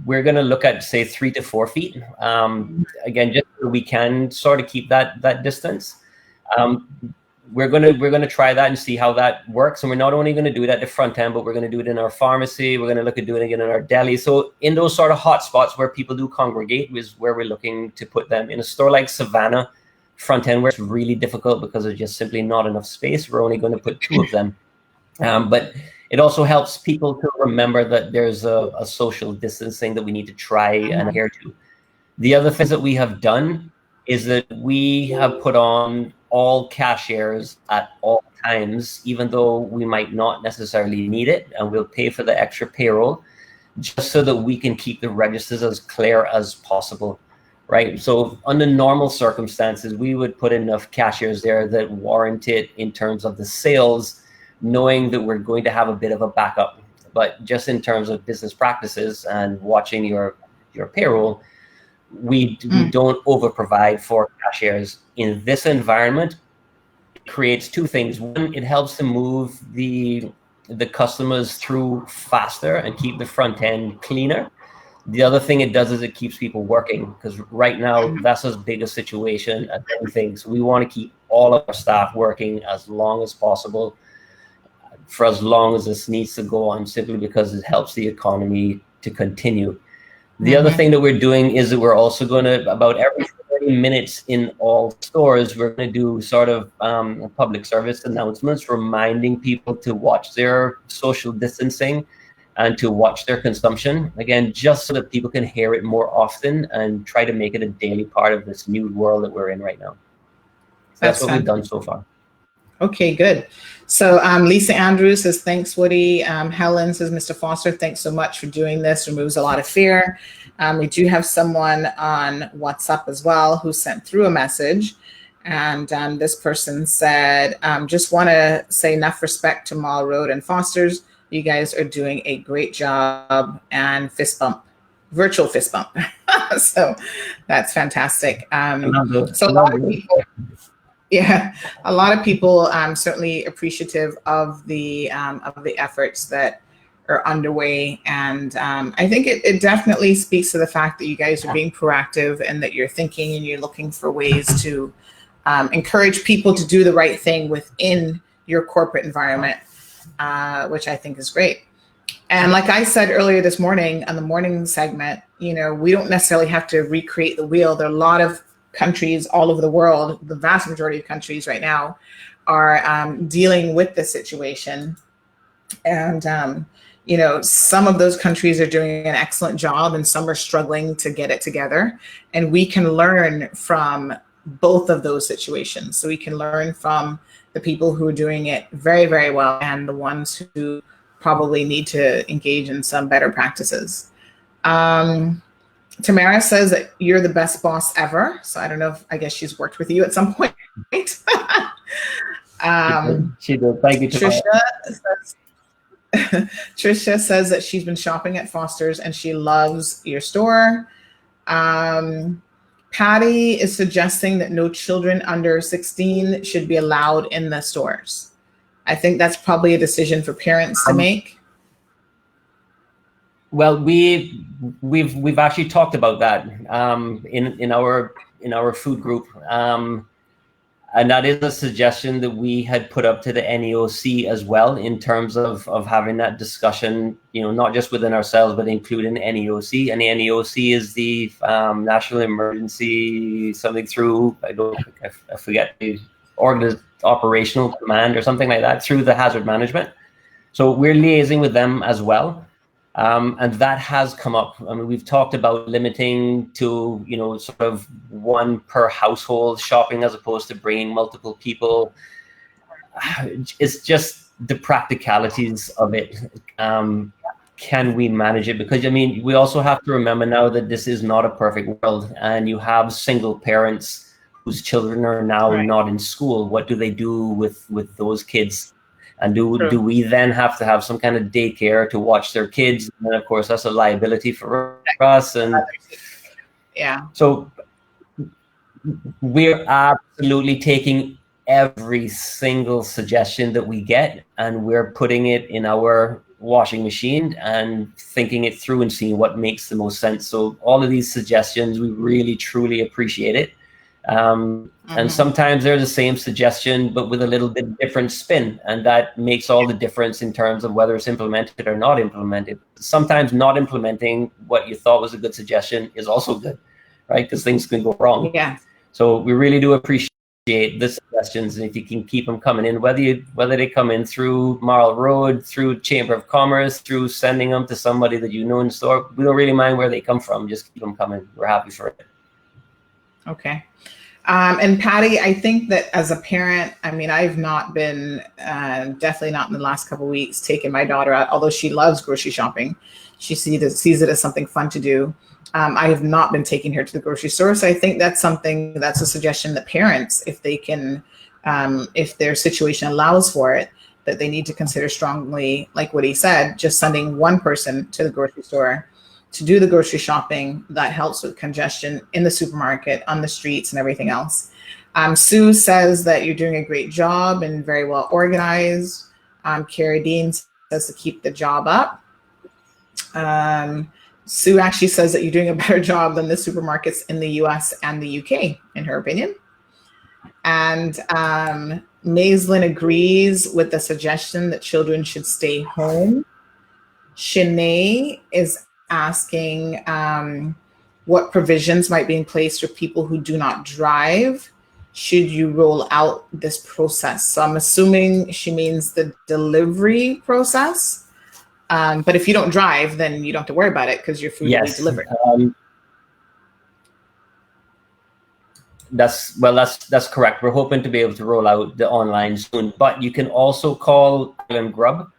we're going to look at, say, 3 to 4 feet. Again, just so we can sort of keep that distance. We're going to try that and see how that works. And we're not only going to do it at the front end, but we're going to do it in our pharmacy. We're going to look at doing it again in our deli. So in those sort of hot spots where people do congregate is where we're looking to put them. In a store like Savannah, front end where it's really difficult because there's just simply not enough space, we're only going to put 2 of them. But it also helps people to remember that there's a social distancing that we need to try and adhere to. The other things that we have done is that we have put on all cashiers at all times, even though we might not necessarily need it, and we'll pay for the extra payroll just so that we can keep the registers as clear as possible. Right. So under normal circumstances, we would put enough cashiers there that warrant it in terms of the sales, knowing that we're going to have a bit of a backup. But just in terms of business practices and watching your payroll, we don't over provide for cashiers. In this environment, it creates 2 things. One, it helps to move the customers through faster and keep the front end cleaner. The other thing it does is it keeps people working, because right now that's as big a situation as anything. So we want to keep all of our staff working as long as possible for as long as this needs to go on, simply because it helps the economy to continue. The other thing that we're doing is that we're also going to, about every 30 minutes in all stores, we're going to do sort of public service announcements reminding people to watch their social distancing and to watch their consumption, again, just so that people can hear it more often and try to make it a daily part of this new world that we're in right now. So that's what we've done so far. Okay, good. So Lisa Andrews says, thanks, Woody. Helen says, Mr. Foster, thanks so much for doing this. Removes a lot of fear. We do have someone on WhatsApp as well who sent through a message. And this person said, just want to say enough respect to Mall Road and Foster's. You guys are doing a great job, and fist bump, virtual fist bump. So that's fantastic. So a lot of people, yeah, a lot of people certainly appreciative of the efforts that are underway, and I think it definitely speaks to the fact that you guys are being proactive and that you're thinking and you're looking for ways to encourage people to do the right thing within your corporate environment, which I think is great. And like I said earlier this morning on the morning segment, we don't necessarily have to recreate the wheel. There are a lot of countries all over the world, the vast majority of countries right now are dealing with this situation. And, some of those countries are doing an excellent job and some are struggling to get it together. And we can learn from both of those situations. So we can learn from the people who are doing it very, very well and the ones who probably need to engage in some better practices. Tamara says that you're the best boss ever. So I don't know I guess she's worked with you at some point. She did. Thank you, Trisha says that she's been shopping at Foster's and she loves your store. Patty is suggesting that no children under 16 should be allowed in the stores. I think that's probably a decision for parents to make. Well, we've actually talked about that in our food group, and that is a suggestion that we had put up to the NEOC as well, in terms of having that discussion, not just within ourselves, but including NEOC. And the NEOC is the National Emergency something through, I forget the operational command or something like that, through the hazard management. So we're liaising with them as well. And that has come up. I mean, we've talked about limiting to, sort of one per household shopping as opposed to bringing multiple people. It's just the practicalities of it. Can we manage it? Because, we also have to remember now that this is not a perfect world, and you have single parents whose children are now not in school. What do they do with those kids? And do we then have to have some kind of daycare to watch their kids? And of course, that's a liability for us. And yeah, so we're absolutely taking every single suggestion that we get, and we're putting it in our washing machine and thinking it through and seeing what makes the most sense. So all of these suggestions, we really, truly appreciate it. And sometimes they're the same suggestion, but with a little bit different spin. And that makes all the difference in terms of whether it's implemented or not implemented. Sometimes not implementing what you thought was a good suggestion is also good, right? Because things can go wrong. Yeah. So we really do appreciate the suggestions. And if you can keep them coming in, whether they come in through Marl Road, through Chamber of Commerce, through sending them to somebody that in the store, we don't really mind where they come from. Just keep them coming. We're happy for it. Okay. And Patty, I think that as a parent, I've not been, definitely not in the last couple of weeks, taking my daughter out, although she loves grocery shopping. She sees it as something fun to do. I have not been taking her to the grocery store. So I think that's a suggestion that parents, if they can, if their situation allows for it, that they need to consider strongly, like what he said, just sending one person to the grocery store to do the grocery shopping. That helps with congestion in the supermarket, on the streets, and everything else. Sue says that you're doing a great job and very well organized. Carrie Dean says to keep the job up. Sue actually says that you're doing a better job than the supermarkets in the US and the UK, in her opinion. And Maislin agrees with the suggestion that children should stay home. Shanae is asking what provisions might be in place for people who do not drive. Should you roll out this process? So I'm assuming she means the delivery process. But if you don't drive, then you don't have to worry about it because your food will be delivered. That's correct. We're hoping to be able to roll out the online soon, but you can also call Island Grub.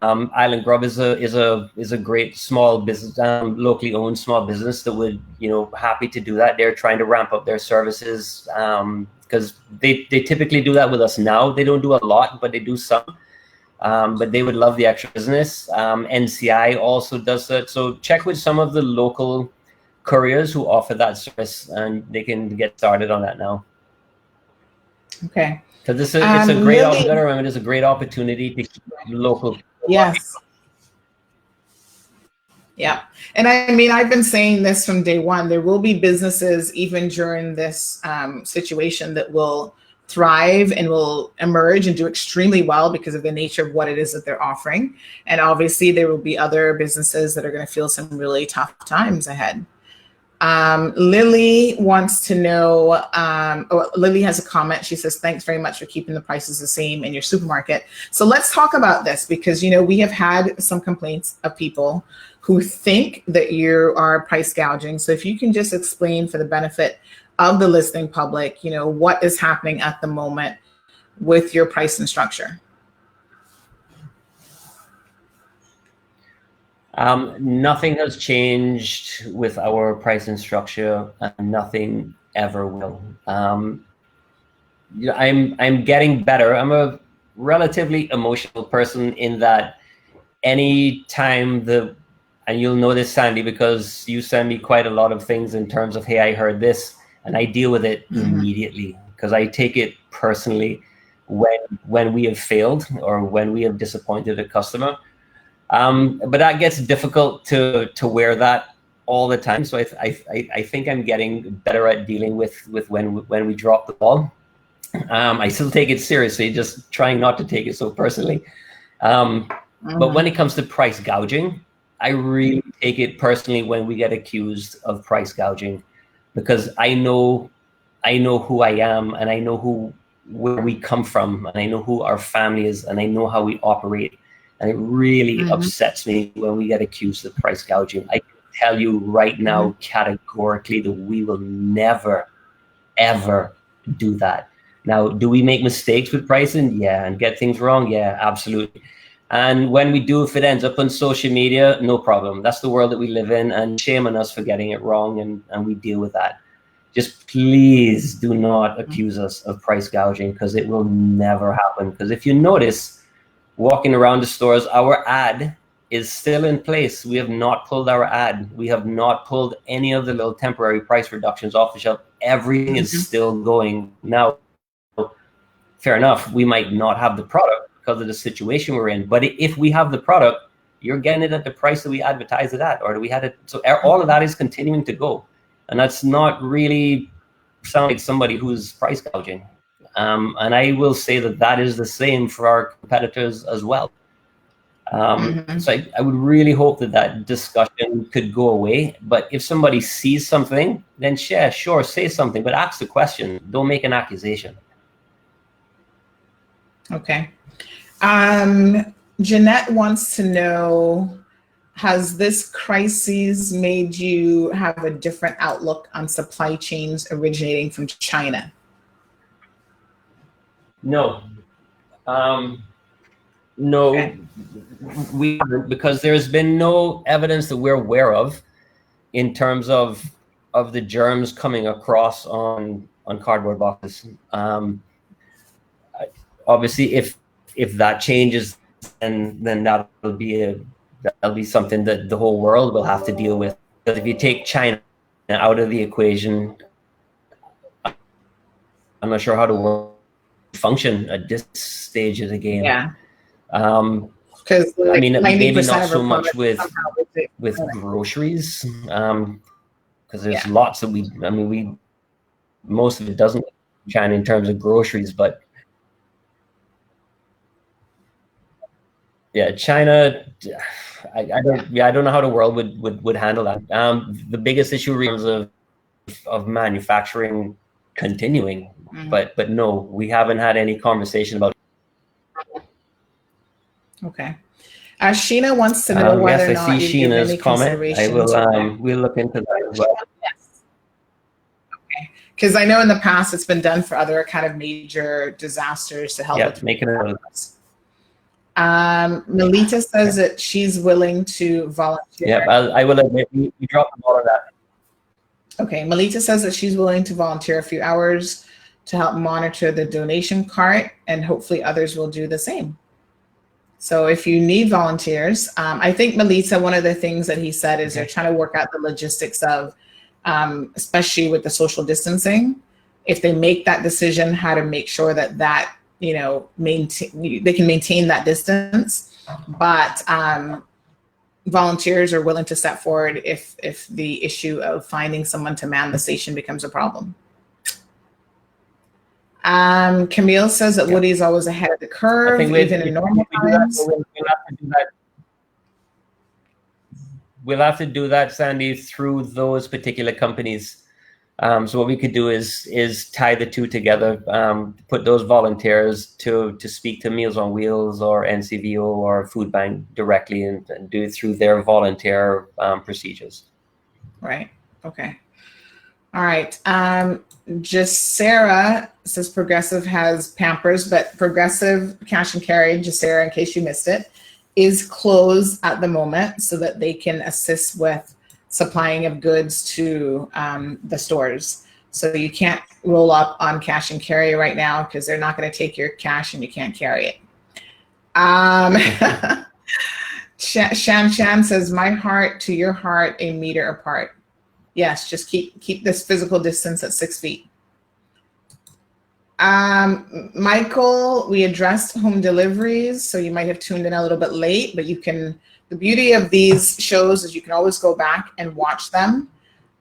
Island Grub is a great small business, locally owned small business that would, happy to do that. They're trying to ramp up their services because they typically do that with us now. They don't do a lot, but they do some. But they would love the extra business. NCI also does that. So check with some of the local couriers who offer that service, and they can get started on that now. Okay. Because it's a great, you gotta remember, it's a great opportunity to keep local. Yes. Yeah. And I mean, I've been saying this from day one. There will be businesses, even during this situation, that will thrive and will emerge and do extremely well because of the nature of what it is that they're offering. And obviously, there will be other businesses that are going to feel some really tough times ahead. Lily wants to know, Lily has a comment. She says, thanks very much for keeping the prices the same in your supermarket. So let's talk about this because, we have had some complaints of people who think that you are price gouging. So if you can just explain for the benefit of the listening public, what is happening at the moment with your pricing structure. Nothing has changed with our pricing structure, and nothing ever will. I'm getting better. I'm a relatively emotional person in that any time and you'll know this, Sandy, because you send me quite a lot of things in terms of, hey, I heard this, and I deal with it immediately because I take it personally when we have failed or when we have disappointed a customer. But that gets difficult to wear that all the time. So I think I'm getting better at dealing with when we drop the ball. I still take it seriously, just trying not to take it so personally. But when it comes to price gouging, I really take it personally when we get accused of price gouging, because I know who I am, and I know where we come from, and I know who our family is, and I know how we operate. And it really upsets me when we get accused of price gouging. I can tell you right now categorically that we will never, ever do that. Now, do we make mistakes with pricing? Yeah. And get things wrong? Yeah, absolutely. And when we do, if it ends up on social media, no problem. That's the world that we live in, and shame on us for getting it wrong, and we deal with that. Just please do not accuse us of price gouging, because it will never happen. Because if you notice, walking around the stores, our ad is still in place. We have not pulled our ad. We have not pulled any of the little temporary price reductions off the shelf. Everything is still going. Now, fair enough, we might not have the product because of the situation we're in, but if we have the product, you're getting it at the price that we advertise it at, or we had it. So all of that is continuing to go. And that's not really sound like somebody who's price gouging. And I will say that is the same for our competitors as well. So I would really hope that discussion could go away. But if somebody sees something, then sure, say something, but ask the question. Don't make an accusation. Okay. Jeanette wants to know, has this crisis made you have a different outlook on supply chains originating from China? No. No, okay. We haven't, because there's been no evidence that we're aware of in terms of the germs coming across on cardboard boxes. Obviously, if that changes, then that'll be something that the whole world will have to deal with. Because if you take China out of the equation, I'm not sure how the world function at this stage of the game. Yeah. Because I mean, maybe not so much with groceries, because there's lots that most of it doesn't China in terms of groceries, but yeah, China. I don't know how the world would handle that. The biggest issue in terms of manufacturing continuing, but no, we haven't had any conversation about it. Okay. Sheena wants to know whether or not I see Sheena's comment. I will. We'll look into that as well. Yes. Okay. Because I know in the past it's been done for other kind of major disasters to help with making it. Melita says that she's willing to volunteer. Yeah, I will admit we dropped the ball on that. Okay, Melita says that she's willing to volunteer a few hours to help monitor the donation cart, and hopefully others will do the same. So if you need volunteers, I think Melita, one of the things that he said is they're trying to work out the logistics of, especially with the social distancing, if they make that decision, how to make sure that they can maintain that distance, but volunteers are willing to step forward if the issue of finding someone to man the station becomes a problem. Camille says that Woody's always ahead of the curve, even in normal times. We'll have to do that, Sandy, through those particular companies. So what we could do is tie the two together, put those volunteers to speak to Meals on Wheels or NCVO or Food Bank directly and do it through their volunteer procedures. Right. Okay. All right. Just Sarah says Progressive has Pampers, but Progressive Cash and Carry, just Sarah, in case you missed it, is closed at the moment so that they can assist with supplying of goods to the stores. So you can't roll up on cash and carry right now because they're not going to take your cash and you can't carry it. Shan says, my heart to your heart, a meter apart. Yes, just keep this physical distance at 6 feet. Michael, we addressed home deliveries, so you might have tuned in a little bit late, but the beauty of these shows is you can always go back and watch them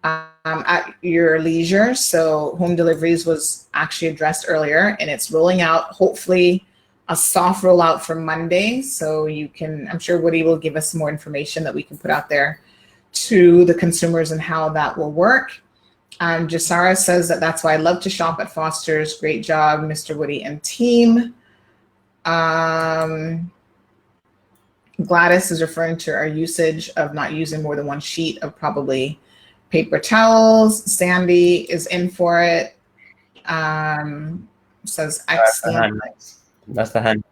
at your leisure. So home deliveries was actually addressed earlier, and it's rolling out, hopefully a soft rollout for Monday. So I'm sure Woody will give us more information that we can put out there to the consumers and how that will work. Jasara says that's why I love to shop at Foster's. Great job, Mr. Woody and team. Gladys is referring to our usage of not using more than one sheet of probably paper towels. Sandy is in for it. Says excellent. That's the hand.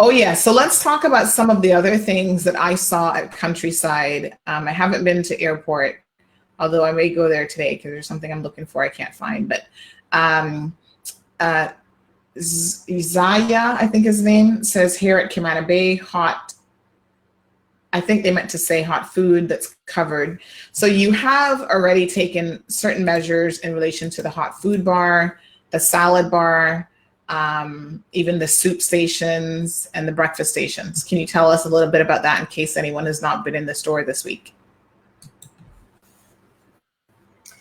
Oh yeah, so let's talk about some of the other things that I saw at Countryside. I haven't been to airport, although I may go there today because there's something I'm looking for I can't find. But Zaya, I think his name, says here at Camana Bay, hot, I think they meant to say hot food that's covered. So you have already taken certain measures in relation to the hot food bar, the salad bar, even the soup stations and the breakfast stations. Can you tell us a little bit about that in case anyone has not been in the store this week?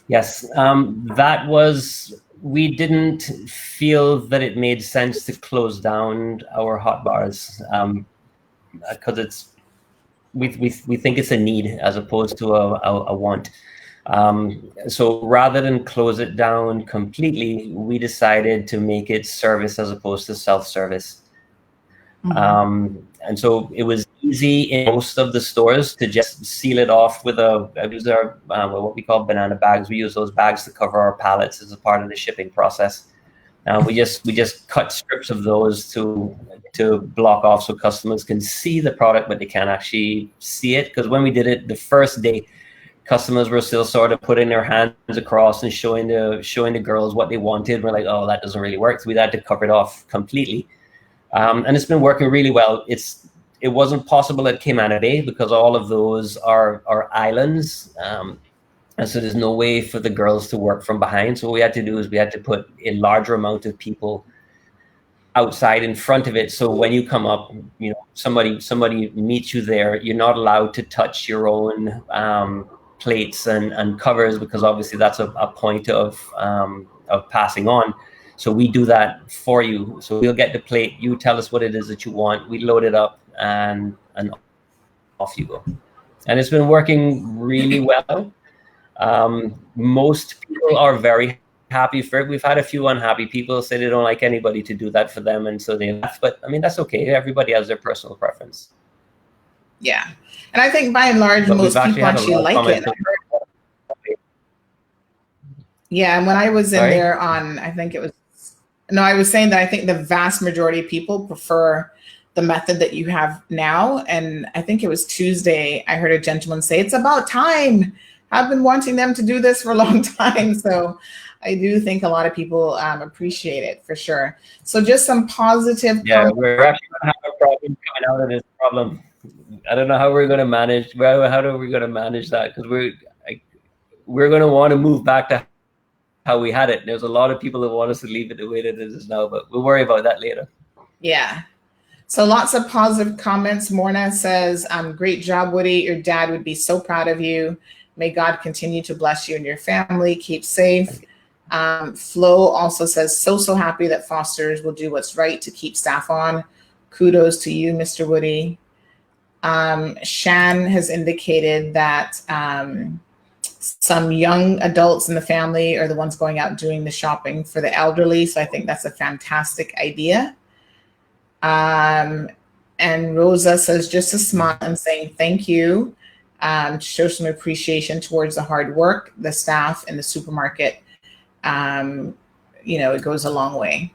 Yes, we didn't feel that it made sense to close down our hot bars because we think it's a need as opposed to a want. So rather than close it down completely, we decided to make it service as opposed to self-service. Mm-hmm. And so it was easy in most of the stores to just seal it off with what we call banana bags. We use those bags to cover our pallets as a part of the shipping process. We just cut strips of those to block off so customers can see the product, but they can't actually see it. Because when we did it the first day, customers were still sort of putting their hands across and showing the girls what they wanted. We're like, oh, that doesn't really work. So we had to cover it off completely. And it's been working really well. It wasn't possible at Camana Bay because all of those are islands. And so there's no way for the girls to work from behind. So what we had to do is we had to put a larger amount of people outside in front of it. So when you come up, somebody meets you there, you're not allowed to touch your own plates and covers because obviously that's a point of passing on. So we do that for you. So we'll get the plate, you tell us what it is that you want, we load it up and off you go. And it's been working really well. Most people are very happy for it. We've had a few unhappy people say they don't like anybody to do that for them, and so they left. But I mean, that's okay. Everybody has their personal preference. Yeah, and I think by and large, most people actually like it. Yeah, and when I was in there I was saying that I think the vast majority of people prefer the method that you have now. And I think it was Tuesday, I heard a gentleman say, it's about time. I've been wanting them to do this for a long time. So I do think a lot of people appreciate it for sure. So just some positive. Yeah, we're actually going to have a problem coming out of this problem. I don't know how we're going to manage. How are we going to manage that? Because we're going to want to move back to how we had it. There's a lot of people that want us to leave it the way that it is now, but we'll worry about that later. Yeah. So lots of positive comments. Morna says, great job, Woody. Your dad would be so proud of you. May God continue to bless you and your family. Keep safe. Flo also says, so happy that Foster's will do what's right to keep staff on. Kudos to you, Mr. Woody. Shan has indicated that some young adults in the family are the ones going out doing the shopping for the elderly. So I think that's a fantastic idea. And Rosa says, just a smile and saying thank you, to show some appreciation towards the hard work, the staff in the supermarket. It goes a long way.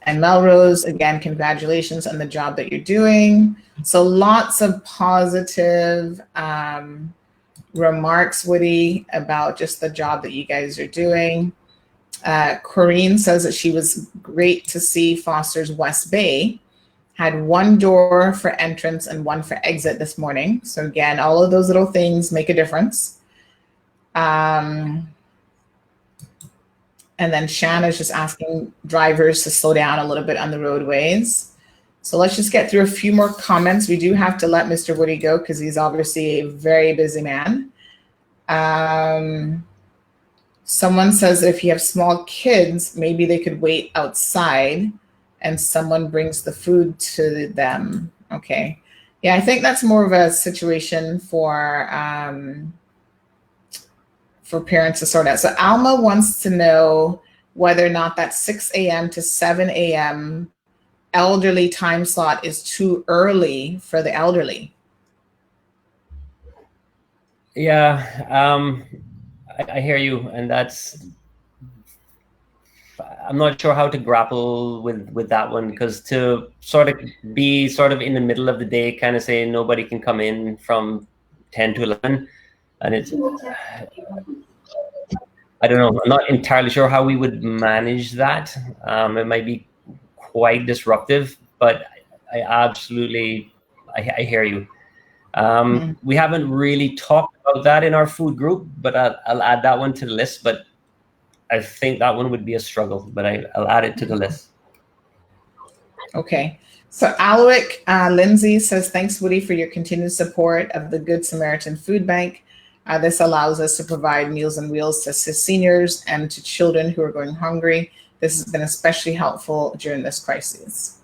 And Melrose, again, congratulations on the job that you're doing. So lots of positive remarks, Woody, about just the job that you guys are doing. Corrine says that she was great to see Foster's West Bay had one door for entrance and one for exit this morning. So again, all of those little things make a difference. And then Shanna is just asking drivers to slow down a little bit on the roadways. So let's just get through a few more comments. We do have to let Mr. Woody go because he's obviously a very busy man. Someone says that if you have small kids, maybe they could wait outside and someone brings the food to them. Okay. Yeah, I think that's more of a situation for parents to sort out. So Alma wants to know whether or not that 6 a.m. to 7 a.m. elderly time slot is too early for the elderly. Yeah, I hear you, and I'm not sure how to grapple with that one, because to sort of be sort of in the middle of the day, kind of saying nobody can come in from 10 to 11, and it's, I don't know, I'm not entirely sure how we would manage that. It might be quite disruptive, but I absolutely, I hear you. We haven't really talked about that in our food group, but I'll add that one to the list. But I think that one would be a struggle, but I'll add it to the list. Okay. So Alwick Lindsay says, thanks, Woody, for your continued support of the Good Samaritan Food Bank. This allows us to provide Meals on Wheels to seniors and to children who are going hungry. This has been especially helpful during this crisis.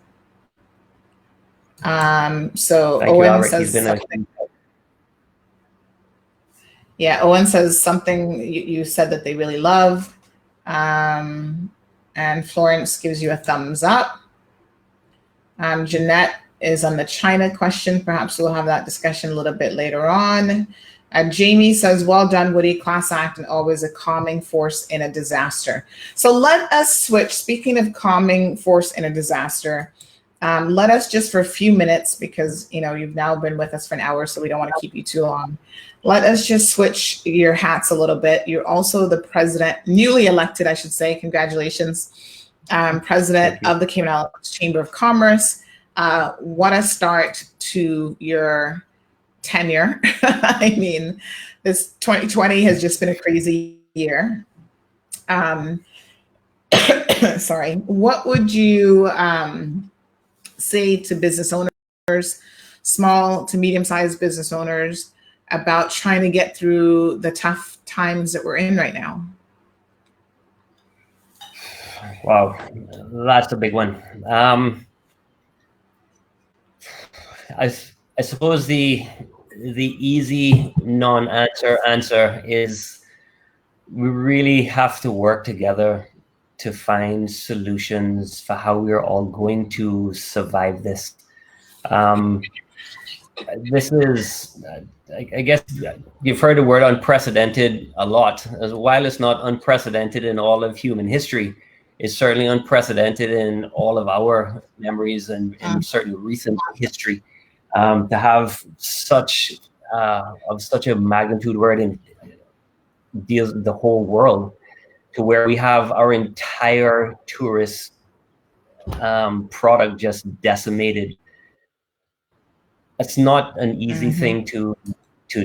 So Thank Owen you, says something. Yeah, Owen says something you said that they really love. And Florence gives you a thumbs up. Jeanette is on the China question. Perhaps we'll have that discussion a little bit later on. Jamie says, well done, Woody, class act and always a calming force in a disaster. So let us switch. Speaking of calming force in a disaster, let us just for a few minutes, because you've now been with us for an hour, so we don't want to keep you too long. Let us just switch your hats a little bit. You're also the president, newly elected, I should say. Congratulations, president of the Cayman Islands Chamber of Commerce. What a start to your tenure. I mean, this 2020 has just been a crazy year. Sorry. What would you say to business owners, small to medium-sized business owners, about trying to get through the tough times that we're in right now? Wow, that's a big one. I suppose the easy answer is we really have to work together to find solutions for how we're all going to survive this. This is, I guess you've heard the word unprecedented a lot. While it's not unprecedented in all of human history, is certainly unprecedented in all of our memories and certainly recent history. To have such of such a magnitude where it deals with the whole world, to where we have our entire tourist product just decimated. It's not an easy thing to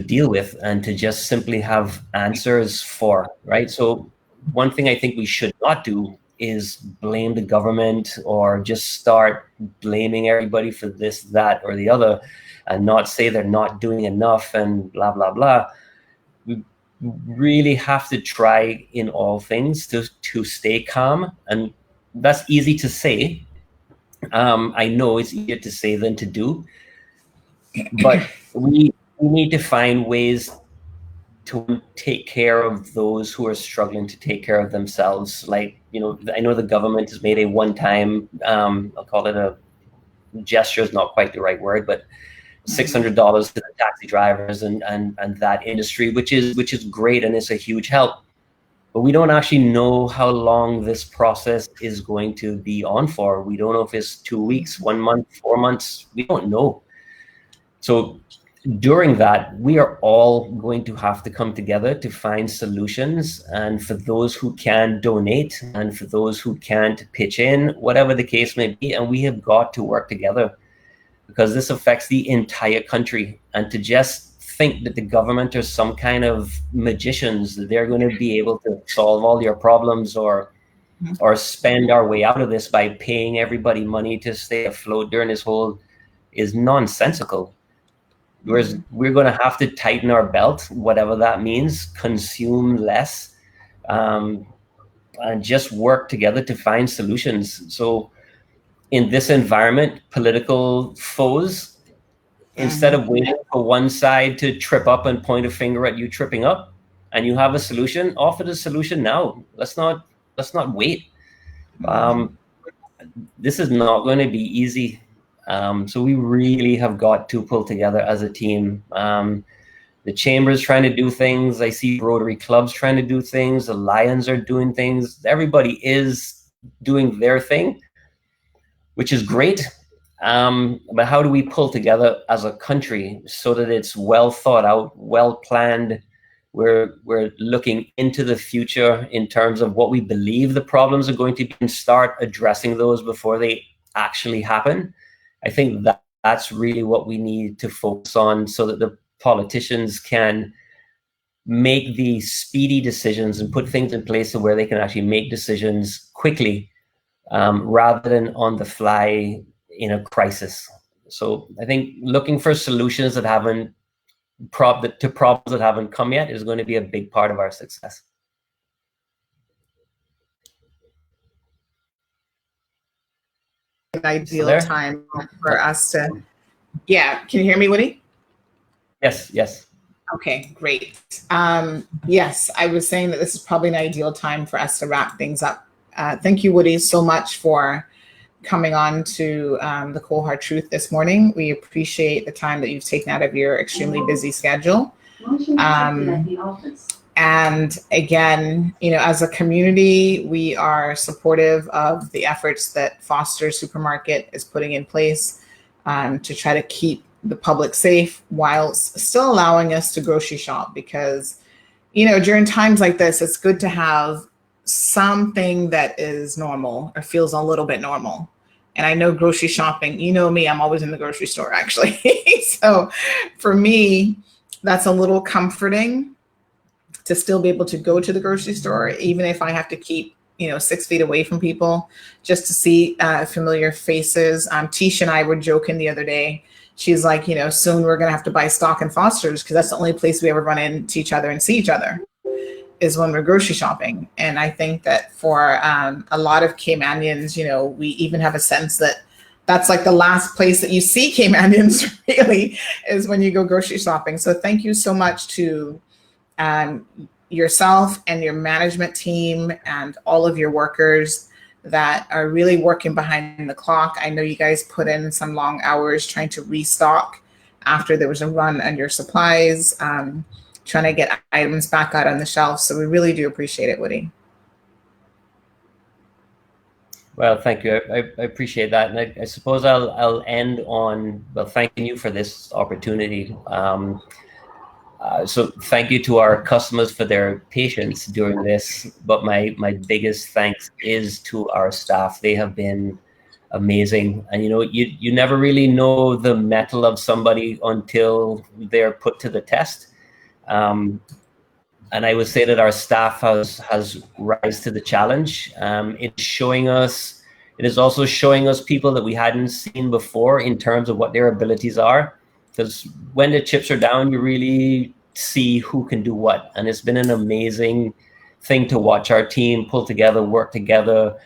deal with and to just simply have answers for, right? So one thing I think we should not do is blame the government or just start blaming everybody for this, that, or the other, and not say they're not doing enough and blah, blah, blah. We really have to try in all things to stay calm. And that's easy to say. I know it's easier to say than to do, but we need to find ways to take care of those who are struggling to take care of themselves. Like, you know, I know the government has made a one-time, I'll call it a gesture, is not quite the right word, but $600 to the taxi drivers and that industry, which is great, and it's a huge help. But we don't actually know how long this process is going to be on for. We don't know if it's 2 weeks, 1 month, 4 months. We don't know. So during that, we are all going to have to come together to find solutions. And for those who can donate, and for those who can't pitch in, whatever the case may be, and we have got to work together, because this affects the entire country. And to just think that the government are some kind of magicians, that they're going to be able to solve all your problems or spend our way out of this by paying everybody money to stay afloat during this whole, is nonsensical. Whereas we're going to have to tighten our belt, whatever that means, consume less, and just work together to find solutions. So in this environment, political foes, instead of waiting for one side to trip up and point a finger at you tripping up, and you have a solution, offer the solution now. Let's not wait. This is not going to be easy. So we really have got to pull together as a team. The chamber is trying to do things. I see Rotary clubs trying to do things. The Lions are doing things. Everybody is doing their thing, which is great. But how do we pull together as a country so that it's well thought out, well planned? We're looking into the future in terms of what we believe the problems are going to be, and start addressing those before they actually happen. I think that's really what we need to focus on, so that the politicians can make the speedy decisions and put things in place to where they can actually make decisions quickly, rather than on the fly in a crisis. So I think looking for solutions that haven't to problems that haven't come yet is going to be a big part of our success. An ideal time for us to, yeah. Can you hear me, Woody? Yes. Okay, great. Yes, I was saying that this is probably an ideal time for us to wrap things up. Thank you, Woody, so much for coming on to the Cold Hard Truth this morning. We appreciate the time that you've taken out of your extremely busy schedule. And again, you know, as a community, we are supportive of the efforts that Foster Supermarket is putting in place to try to keep the public safe whilst still allowing us to grocery shop, because, you know, during times like this, it's good to have something that is normal or feels a little bit normal. And I know grocery shopping, you know me, I'm always in the grocery store actually. So for me, that's a little comforting to still be able to go to the grocery store, even if I have to keep, 6 feet away from people, just to see familiar faces. Tisha and I were joking the other day. She's like, soon we're going to have to buy stock in Foster's, because that's the only place we ever run into each other and see each other, is when we're grocery shopping. And I think that for a lot of Caymanians, we even have a sense that that's like the last place that you see Caymanians really, is when you go grocery shopping. So thank you so much to yourself and your management team and all of your workers that are really working behind the clock. I know you guys put in some long hours trying to restock after there was a run on your supplies, trying to get items back out on the shelf. So we really do appreciate it, Woody. Well, thank you. I appreciate that, and I suppose I'll end on thanking you for this opportunity. So thank you to our customers for their patience during this. But my biggest thanks is to our staff. They have been amazing, and you never really know the mettle of somebody until they're put to the test. And I would say that our staff has rise to the challenge. It is also showing us people that we hadn't seen before in terms of what their abilities are. Because when the chips are down, you really see who can do what. And it's been an amazing thing to watch our team pull together, work together.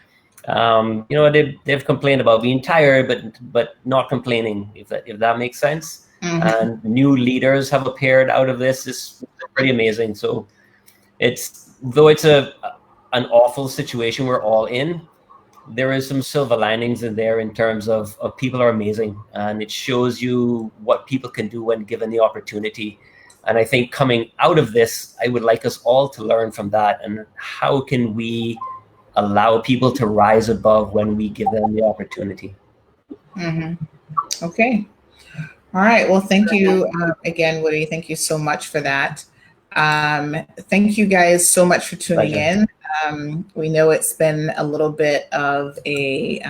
They've complained about being tired, but not complaining, if that makes sense. Mm-hmm. And new leaders have appeared out of this. It's pretty amazing. So though it's an awful situation we're all in, there is some silver linings in there in terms of people are amazing, and it shows you what people can do when given the opportunity. And I think coming out of this, I would like us all to learn from that, and how can we allow people to rise above when we give them the opportunity. Mm-hmm. Okay. All right. Well, thank you again, Woody. Thank you so much for that. Thank you guys so much for tuning in. We know it's been a little bit of a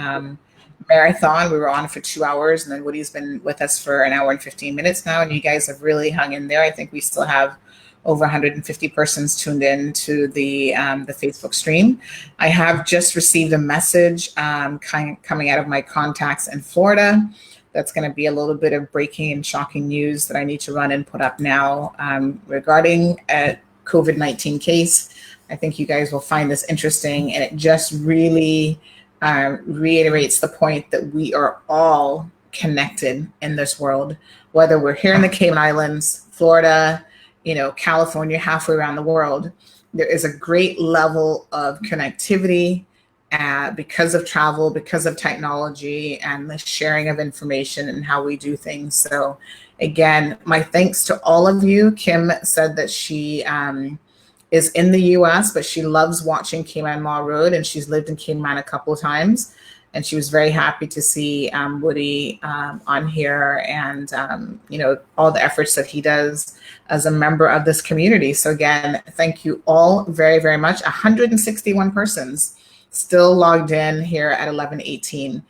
marathon. We were on for 2 hours, and then Woody's been with us for 1 hour and 15 minutes now, and you guys have really hung in there. I think we still have over 150 persons tuned in to the Facebook stream. I have just received a message coming out of my contacts in Florida. That's going to be a little bit of breaking and shocking news that I need to run and put up now regarding a COVID-19 case. I think you guys will find this interesting, and it just really reiterates the point that we are all connected in this world, whether we're here in the Cayman Islands, Florida, California, halfway around the world. There is a great level of connectivity because of travel, because of technology, and the sharing of information and how we do things. So again, my thanks to all of you. Kim said that she is in the US, but she loves watching Cayman Mall Road, and she's lived in Cayman a couple of times. And she was very happy to see Woody on here, and all the efforts that he does as a member of this community. So again, thank you all very, very much. 161 persons still logged in here at 11:18.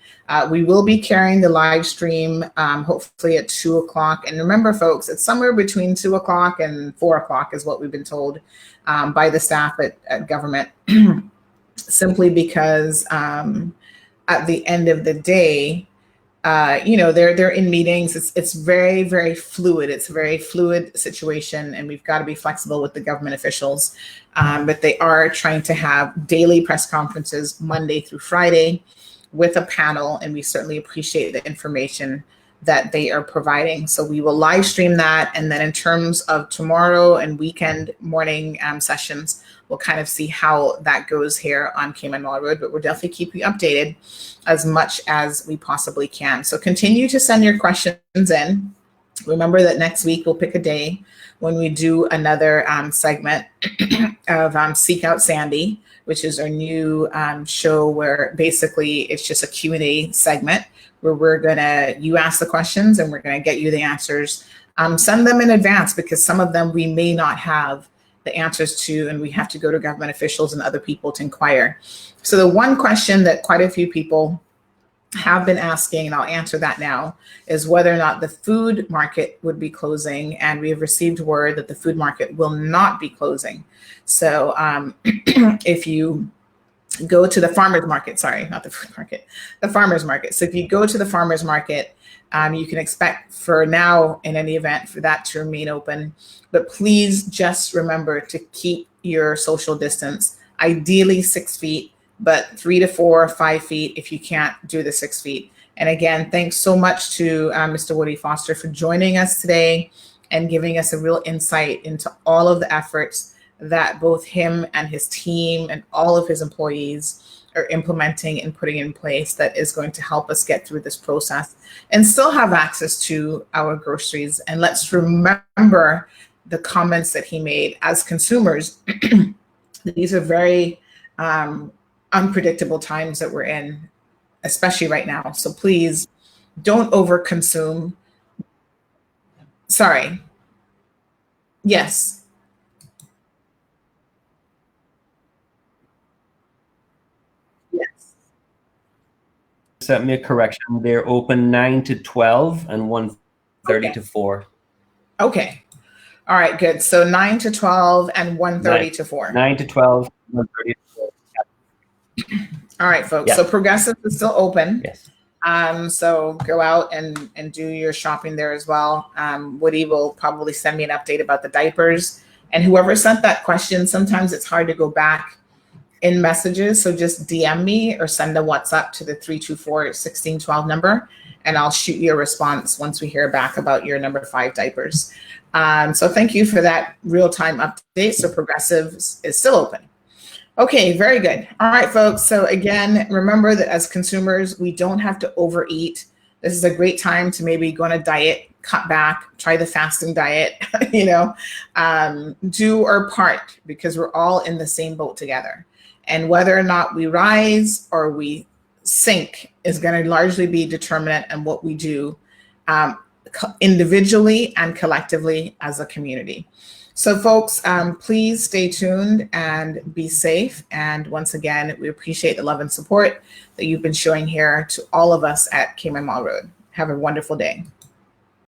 We will be carrying the live stream hopefully at 2 o'clock. And remember, folks, it's somewhere between 2 o'clock and 4 o'clock is what we've been told by the staff at government, simply because at the end of the day, they're in meetings. It's very, very fluid. It's a very fluid situation, and we've got to be flexible with the government officials. But they are trying to have daily press conferences Monday through Friday with a panel, and we certainly appreciate the information that they are providing. So we will live stream that, and then in terms of tomorrow and weekend morning sessions, we'll kind of see how that goes here on Cayman Mall Road, but we'll definitely keep you updated as much as we possibly can. So continue to send your questions in. Remember that next week we'll pick a day when we do another segment of Seek Out Sandy, which is our new show where basically it's just a Q&A segment where you ask the questions and we're gonna get you the answers. Send them in advance, because some of them we may not have the answers to, and we have to go to government officials and other people to inquire. So the one question that quite a few people have been asking, and I'll answer that now, is whether or not the food market would be closing. And we have received word that the food market will not be closing. So if you go to the farmer's market, sorry, not the food market, the farmer's market. So if you go to the farmer's market, you can expect for now, in any event, for that to remain open. But please just remember to keep your social distance, ideally 6 feet, but 3 to 4 or 5 feet if you can't do the 6 feet. And again, thanks so much to Mr. Woody Foster for joining us today and giving us a real insight into all of the efforts that both him and his team and all of his employees are implementing and putting in place that is going to help us get through this process and still have access to our groceries. And let's remember the comments that he made as consumers. These are very unpredictable times that we're in, especially right now. So please don't overconsume. Sorry. Yes. Yes. Set me a correction. They're open 9 to 12 and 1:30 Okay. to 4. Okay. All right, good. So 9 to 12 and 1:30 to 4. 9 to 12, 1:30 to 4. All right, folks. Yeah. So Progressive is still open. Yes. So go out and do your shopping there as well. Woody will probably send me an update about the diapers. And whoever sent that question, sometimes it's hard to go back in messages. So just DM me or send a WhatsApp to the 324-1612 number, and I'll shoot you a response once we hear back about your number 5 diapers. So thank you for that real-time update. So Progressive is still open. Okay, very good. All right, folks. So again, remember that as consumers, we don't have to overeat. This is a great time to maybe go on a diet, cut back, try the fasting diet, do our part, because we're all in the same boat together. And whether or not we rise or we sink is going to largely be determinant on what we do individually and collectively as a community. So folks, please stay tuned and be safe. And once again, we appreciate the love and support that you've been showing here to all of us at Cayman Mall Road. Have a wonderful day.